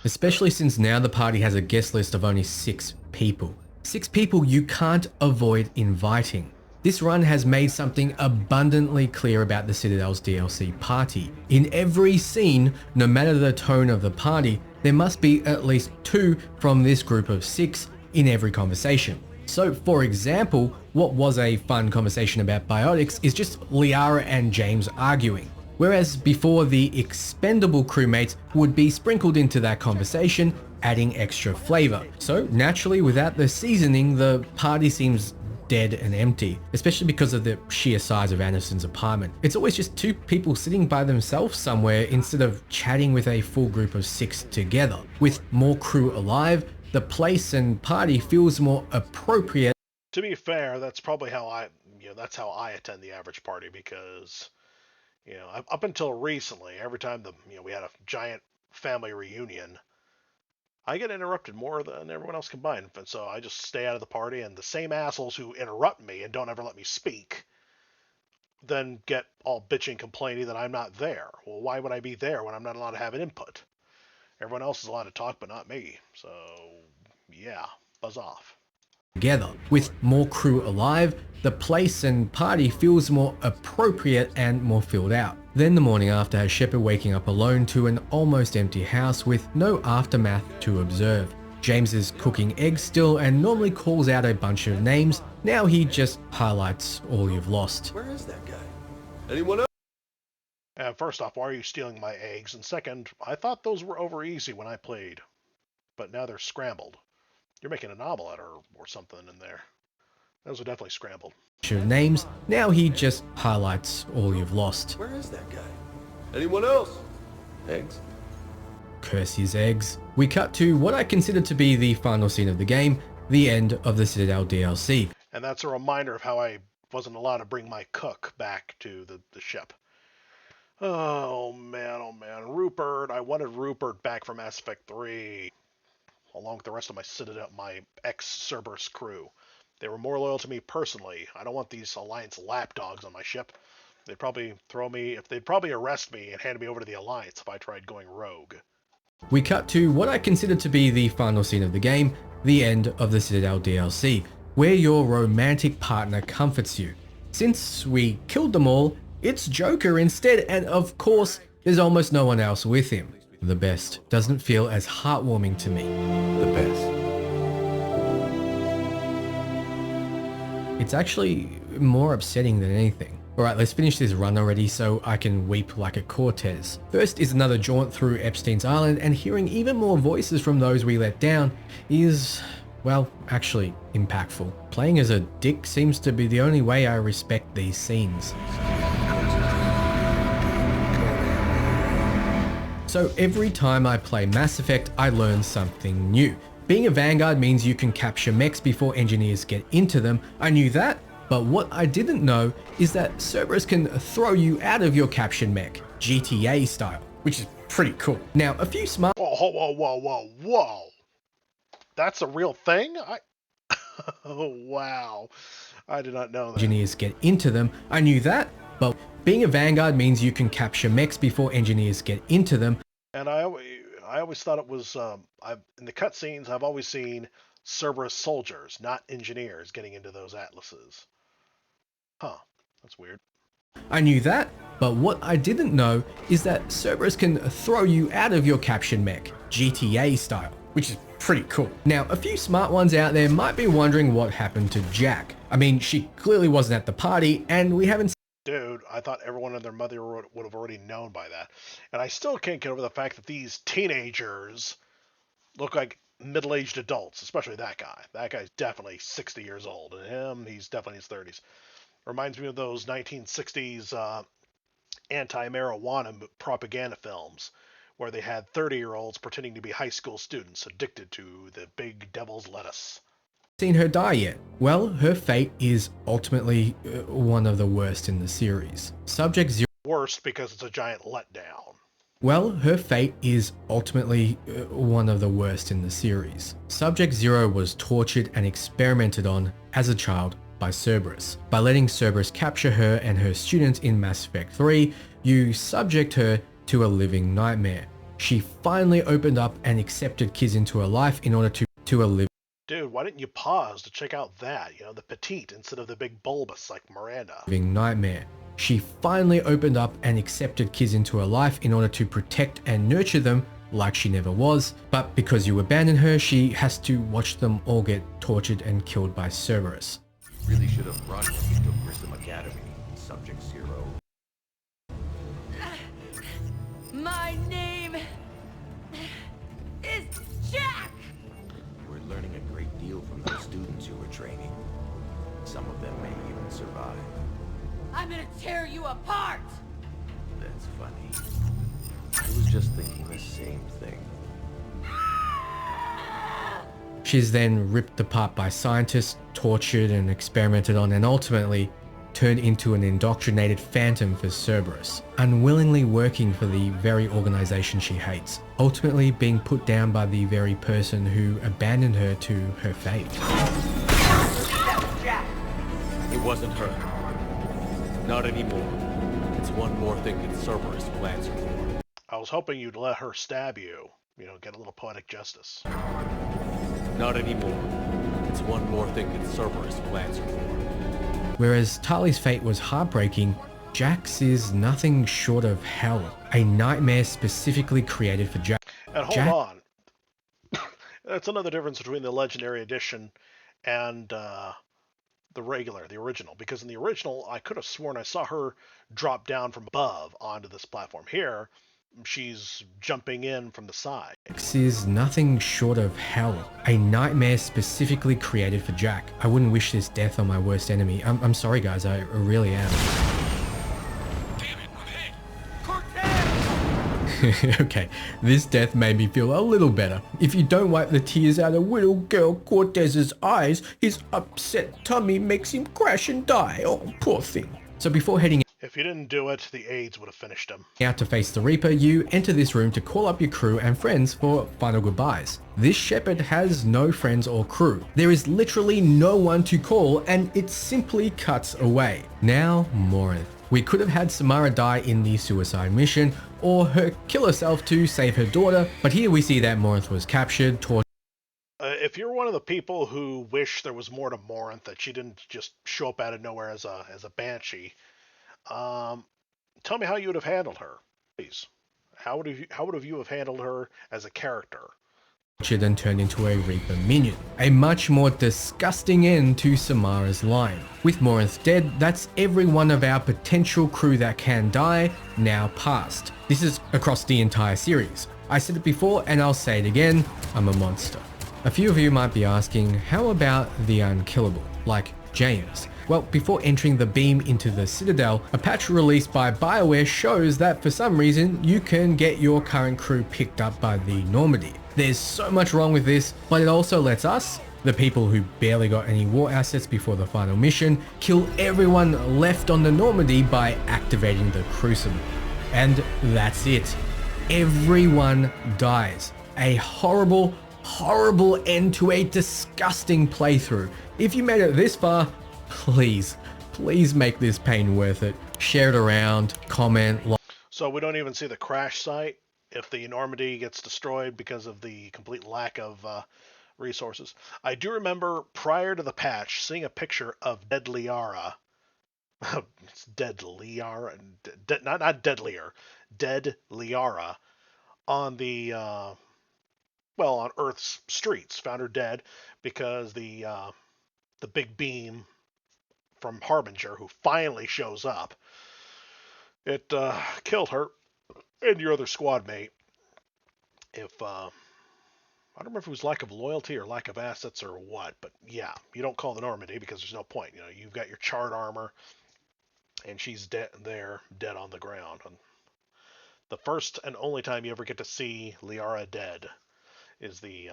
especially since now the party has a guest list of only 6 people. 6 people you can't avoid inviting. This run has made something abundantly clear about the Citadel's DLC party. In every scene, no matter the tone of the party, there must be at least 2 from this group of 6 in every conversation. So for example, what was a fun conversation about biotics is just Liara and James arguing. Whereas before, the expendable crewmates would be sprinkled into that conversation, adding extra flavor. So naturally, without the seasoning, the party seems dead and empty, especially because of the sheer size of Anderson's apartment. It's always just 2 people sitting by themselves somewhere instead of chatting with a full group of 6 together. With more crew alive, the place and party feels more appropriate. To be fair, that's probably how I attend the average party, because up until recently, every time we had a giant family reunion, I get interrupted more than everyone else combined. And so I just stay out of the party, and the same assholes who interrupt me and don't ever let me speak then get all bitching, complaining that I'm not there. Well, why would I be there when I'm not allowed to have an input? Everyone else is allowed to talk, but not me. So, yeah, buzz off. Together. With more crew alive, the place and party feels more appropriate and more filled out. Then the morning after has Shepard waking up alone to an almost empty house with no aftermath to observe. James is cooking eggs still and normally calls out a bunch of names. Now he just highlights all you've lost. Where is that guy? Anyone else? First off, why are you stealing my eggs? And second, I thought those were over easy when I played, but now they're scrambled. You're making an omelet or something in there. Those are definitely scrambled. Names. Now he just highlights all you've lost. Where is that guy? Anyone else? Eggs? Curse his eggs. We cut to what I consider to be the final scene of the game, the end of the Citadel DLC. And that's a reminder of how I wasn't allowed to bring my cook back to the ship. Oh man, Rupert. I wanted Rupert back from Mass Effect 3. Along with the rest of my ex-Cerberus crew. They were more loyal to me personally. I don't want these Alliance lapdogs on my ship. They'd probably arrest me and hand me over to the Alliance if I tried going rogue. We cut to what I consider to be the final scene of the game, the end of the Citadel DLC, where your romantic partner comforts you. Since we killed them all, it's Joker instead, and of course, there's almost no one else with him. The best doesn't feel as heartwarming to me. The best. It's actually more upsetting than anything. Alright, let's finish this run already so I can weep like a Cortez. First is another jaunt through Epstein's Island, and hearing even more voices from those we let down is, well, actually impactful. Playing as a dick seems to be the only way I respect these scenes. So every time I play Mass Effect, I learn something new. Being a Vanguard means you can capture mechs before engineers get into them. I knew that, but what I didn't know is that Cerberus can throw you out of your captured mech, GTA style, which is pretty cool. Now, a few smart... Whoa. That's a real thing? Oh, wow. I did not know that. Engineers get into them. I knew that, but being a Vanguard means you can capture mechs before engineers get into them. And I always thought it was, in the cutscenes, I've always seen Cerberus soldiers, not engineers, getting into those atlases. Huh, that's weird. I knew that, but what I didn't know is that Cerberus can throw you out of your captured mech, GTA style, which is pretty cool. Now, a few smart ones out there might be wondering what happened to Jack. I mean, she clearly wasn't at the party, and we haven't. Dude, I thought everyone and their mother would have already known by that. And I still can't get over the fact that these teenagers look like middle-aged adults, especially that guy. That guy's definitely 60 years old, and him, he's definitely in his 30s. Reminds me of those 1960s anti-marijuana propaganda films where they had 30-year-olds pretending to be high school students addicted to the big devil's lettuce. Seen her die yet? Well, her fate is ultimately one of the worst in the series. Subject Zero. Worst because it's a giant letdown. Well, her fate is ultimately one of the worst in the series. Subject Zero was tortured and experimented on as a child by Cerberus. By letting Cerberus capture her and her students in Mass Effect 3, you subject her to a living nightmare. She finally opened up and accepted kids into her life in order to a living. Dude, why didn't you pause to check out that? You know, the petite instead of the big bulbous like Miranda. Living nightmare. She finally opened up and accepted kids into her life in order to protect and nurture them like she never was. But because you abandoned her, she has to watch them all get tortured and killed by Cerberus. Really should have run when you took Grissom Academy, Subject Zero. My name is Jack! You were learning a great deal from those students you were training. Some of them may even survive. I'm gonna tear you apart! That's funny. I was just thinking the same thing. She's then ripped apart by scientists, tortured and experimented on, and ultimately turned into an indoctrinated phantom for Cerberus, unwillingly working for the very organization she hates, ultimately being put down by the very person who abandoned her to her fate. It wasn't her. Not anymore. It's one more thing that Cerberus will answer for. I was hoping you'd let her stab you. You know, get a little poetic justice. Not anymore. It's one more thing that Cerberus will answer for. Whereas Tali's fate was heartbreaking, Jack's is nothing short of hell. A nightmare specifically created for Jack. And hold on. That's another difference between the Legendary Edition and the original. Because in the original, I could have sworn I saw her drop down from above onto this platform. Here, she's jumping in from the side. Jax is nothing short of hell. A nightmare specifically created for Jack. I wouldn't wish this death on my worst enemy. I'm sorry guys, I really am. Okay, this death made me feel a little better. If you don't wipe the tears out of little girl Cortez's eyes, his upset tummy makes him crash and die. Oh, poor thing. So before heading If you didn't do it, the AIDS would have finished him. out to face the Reaper, you enter this room to call up your crew and friends for final goodbyes. This Shepard has no friends or crew. There is literally no one to call and it simply cuts away. Now, Morinth. We could have had Samara die in the suicide mission or her kill herself to save her daughter, but here we see that Morinth was captured, tortured. If you're one of the people who wish there was more to Morinth, that she didn't just show up out of nowhere as a banshee, tell me how you would have handled her, please. How would you have handled her as a character? Tortured and turned into a Reaper minion. A much more disgusting end to Samara's line. With Morinth dead, that's every one of our potential crew that can die now past. This is across the entire series. I said it before and I'll say it again, I'm a monster. A few of you might be asking, how about the unkillable, like James? Well, before entering the beam into the Citadel, a patch released by BioWare shows that for some reason you can get your current crew picked up by the Normandy. There's so much wrong with this, but it also lets us, the people who barely got any war assets before the final mission, kill everyone left on the Normandy by activating the Crucible. And that's it. Everyone dies. A horrible, horrible end to a disgusting playthrough. If you made it this far, please make this pain worth it. Share it around, comment, like. So we don't even see the crash site if the Normandy gets destroyed because of the complete lack of resources. I do remember prior to the patch seeing a picture of dead Liara. It's dead Liara, not deadlier, dead Liara on the on Earth's streets. Found her dead because the big beam from Harbinger, who finally shows up, it killed her and your other squad mate. If I don't remember if it was lack of loyalty or lack of assets or what, but yeah, you don't call the Normandy because there's no point. You know, you've got your chart armor, and she's dead on the ground. And the first and only time you ever get to see Liara dead is the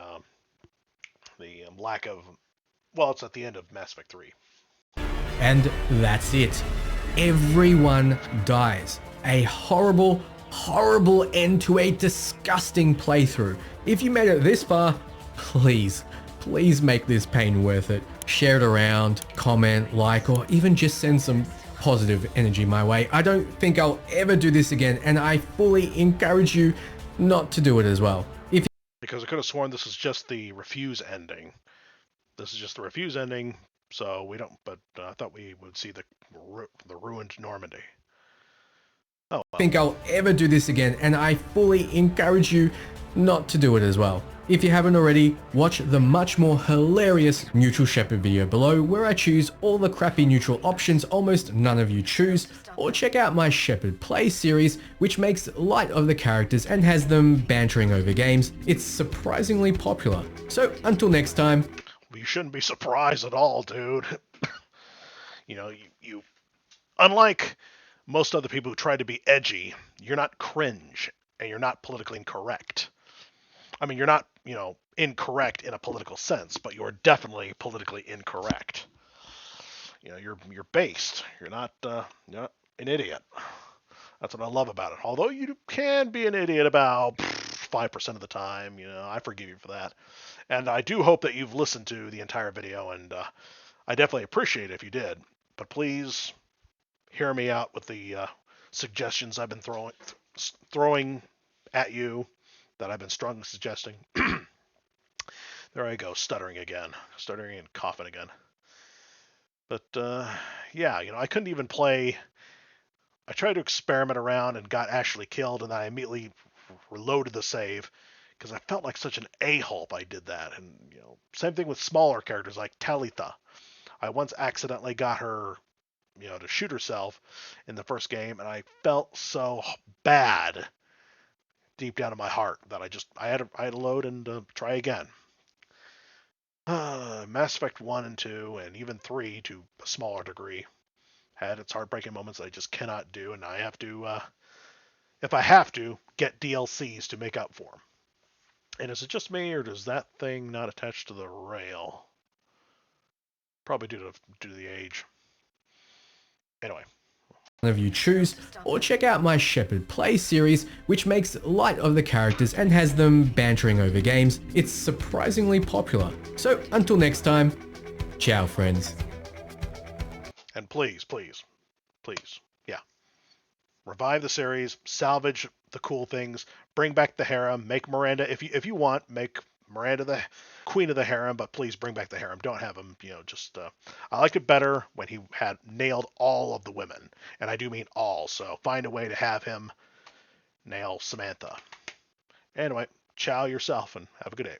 lack of. Well, it's at the end of Mass Effect 3. And that's it. Everyone dies. A horrible, horrible end to a disgusting playthrough. If you made it this far, please make this pain worth it. Share it around, comment, like, or even just send some positive energy my way. I don't think I'll ever do this again, and I fully encourage you not to do it as well. Because I could have sworn this is just the refuse ending. This is just the refuse ending, so we don't. But I thought we would see the ruined Normandy. Oh, well. I think I'll ever do this again, and I fully encourage you not to do it as well. If you haven't already, watch the much more hilarious Neutral Shepherd video below, where I choose all the crappy neutral options almost none of you choose, or check out my Shepherd Play series, which makes light of the characters and has them bantering over games. It's surprisingly popular. So until next time. You shouldn't be surprised at all, dude. You know, you unlike most other people who try to be edgy, you're not cringe and you're not politically incorrect. I mean, you're not, incorrect in a political sense, but you're definitely politically incorrect. You know, you're based. You're not an idiot. That's what I love about it. Although you can be an idiot about 5% of the time, I forgive you for that. And I do hope that you've listened to the entire video, and I definitely appreciate it if you did. But please hear me out with the suggestions I've been throwing at you, that I've been strongly suggesting. There I go, stuttering and coughing again. But yeah, I couldn't even play. I tried to experiment around and got actually killed, and then I immediately reloaded the save because I felt like such an a-hole if I did that. And same thing with smaller characters like Talitha. I once accidentally got her, to shoot herself in the first game, and I felt so bad deep down in my heart that I had to load and try again. Mass Effect 1 and 2 and even 3 to a smaller degree had its heartbreaking moments that I just cannot do, and I have to, if I have to, get DLCs to make up for them. And is it just me, or does that thing not attach to the rail? Probably due to the age. Anyway. Of you choose, or check out my Shepherd Play series, which makes light of the characters and has them bantering over games. It's surprisingly popular. So until next time, ciao friends. And please, yeah. Revive the series, salvage the cool things, bring back the harem, make Miranda, if you want, make Miranda the queen of the harem, but please bring back the harem. Don't have him, I liked it better when he had nailed all of the women, and I do mean all, so find a way to have him nail Samantha. Anyway, ciao yourself and have a good day.